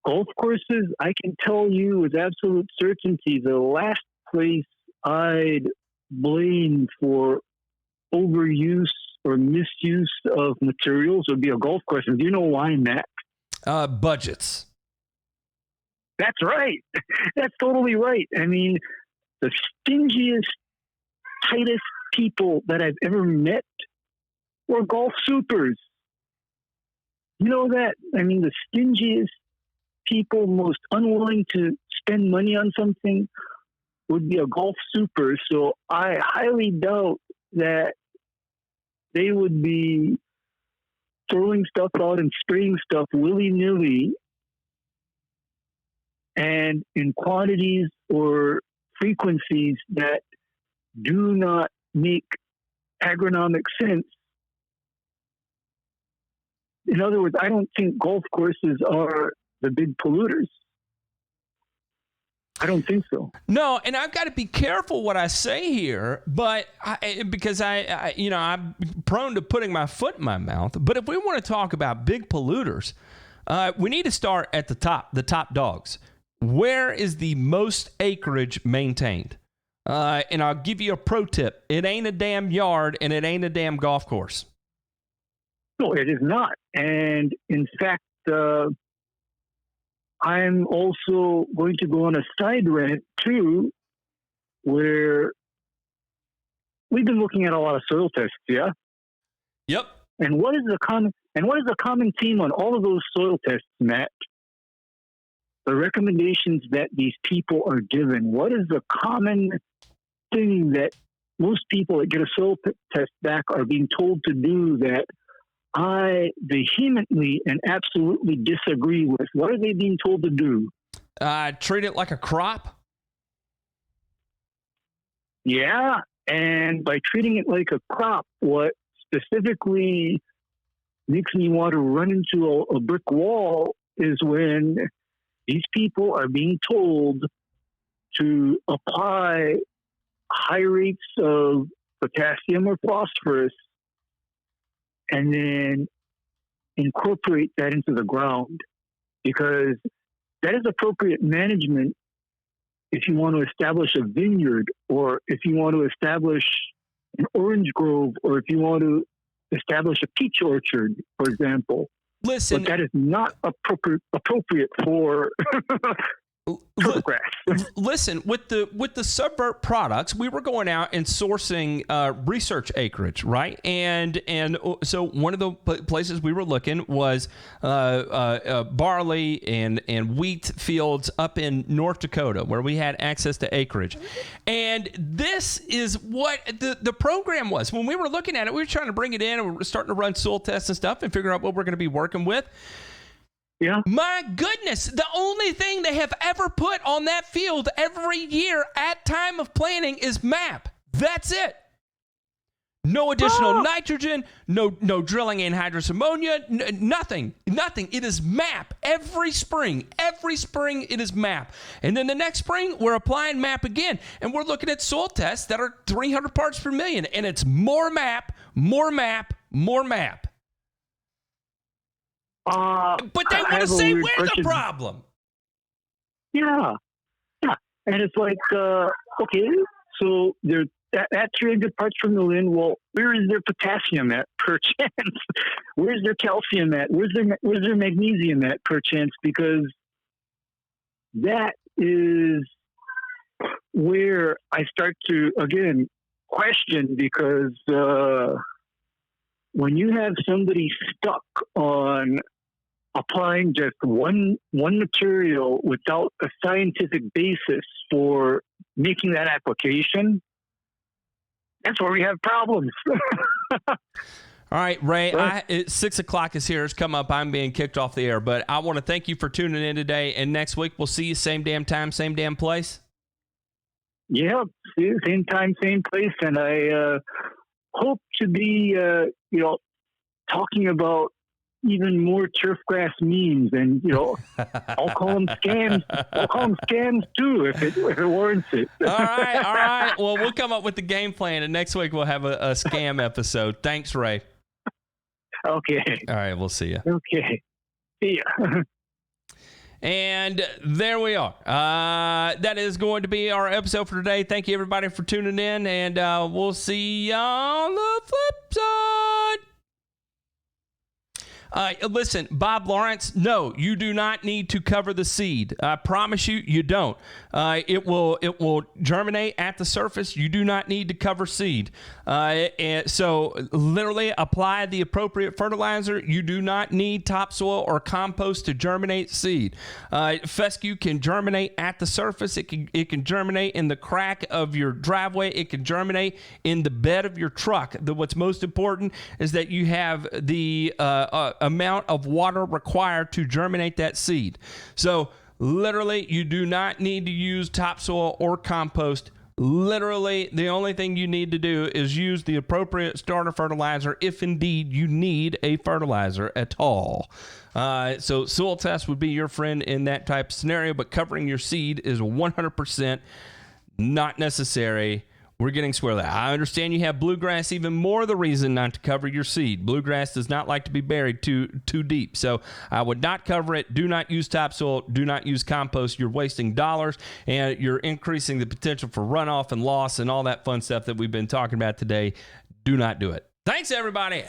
golf courses, I can tell you with absolute certainty, the last place I'd blame for overuse or misuse of materials would be a golf course. And do you know why, Matt? Budgets. That's right. That's totally right. I mean, the stingiest, tightest people that I've ever met were golf supers. You know that? I mean, the stingiest people, most unwilling to spend money on something would be a golf super. So I highly doubt that they would be throwing stuff out and spraying stuff willy-nilly and in quantities or frequencies that do not make agronomic sense. In other words, I don't think golf courses are the big polluters. I don't think so. No, and I've got to be careful what I say here, but because I'm prone to putting my foot in my mouth. But if we want to talk about big polluters, we need to start at the top dogs. Where is the most acreage maintained? And I'll give you a pro tip. It ain't a damn yard, and it ain't a damn golf course. No, it is not. And in fact, I'm also going to go on a side rant too, where we've been looking at a lot of soil tests, yeah? Yep. And what is the common theme on all of those soil tests, Matt? The recommendations that these people are given. What is the common thing that most people that get a soil test back are being told to do that I vehemently and absolutely disagree with? What are they being told to do? Treat it like a crop? Yeah, and by treating it like a crop, what specifically makes me want to run into a brick wall is when these people are being told to apply high rates of potassium or phosphorus and then incorporate that into the ground, because that is appropriate management if you want to establish a vineyard, or if you want to establish an orange grove, or if you want to establish a peach orchard, for example. Listen, but that is not appropriate for turf grass. Listen, with the Subvert products, we were going out and sourcing research acreage, right? And so one of the places we were looking was barley and wheat fields up in North Dakota, where we had access to acreage. And this is what the program was. When we were looking at it, we were trying to bring it in, and we were starting to run soil tests and stuff and figure out what we're going to be working with. Yeah. My goodness, the only thing they have ever put on that field every year at time of planting is MAP. That's it. No additional nitrogen, no drilling anhydrous ammonia, nothing. It is MAP every spring. Every spring it is MAP. And then the next spring we're applying MAP again. And we're looking at soil tests that are 300 parts per million. And it's more MAP, more MAP, more MAP. But they want to say we're the problem. Yeah. And it's like, okay, so they're at 300 parts per million. Well, where is their potassium at per chance? Where's their calcium at? Where's their magnesium at per chance? Because that is where I start to, again, question, because when you have somebody stuck on applying just one material without a scientific basis for making that application, that's where we have problems. All right, Ray, 6 o'clock is here. It's come up. I'm being kicked off the air, but I want to thank you for tuning in today. And next week, we'll see you same damn time, same damn place. Yeah, same time, same place. And I hope to be, talking about even more turf grass memes, and I'll call them scams. I'll call them scams too if it warrants it. All right. Well, we'll come up with the game plan, and next week we'll have a scam episode. Thanks, Ray. Okay. All right, we'll see you. Okay. See ya. And there we are. That is going to be our episode for today. Thank you, everybody, for tuning in, and we'll see you on the flip side. Listen, Bob Lawrence, no, you do not need to cover the seed. I promise you, you don't. It will germinate at the surface. You do not need to cover seed. And so literally apply the appropriate fertilizer. You do not need topsoil or compost to germinate seed. Fescue can germinate at the surface. It can germinate in the crack of your driveway. It can germinate in the bed of your truck. What's most important is that you have the amount of water required to germinate that seed. So literally, you do not need to use topsoil or compost. Literally, the only thing you need to do is use the appropriate starter fertilizer if indeed you need a fertilizer at all. So soil test would be your friend in that type of scenario, but covering your seed is 100% not necessary. We're getting square there. I understand you have bluegrass, even more the reason not to cover your seed. Bluegrass does not like to be buried too deep. So I would not cover it. Do not use topsoil. Do not use compost. You're wasting dollars, and you're increasing the potential for runoff and loss and all that fun stuff that we've been talking about today. Do not do it. Thanks, everybody.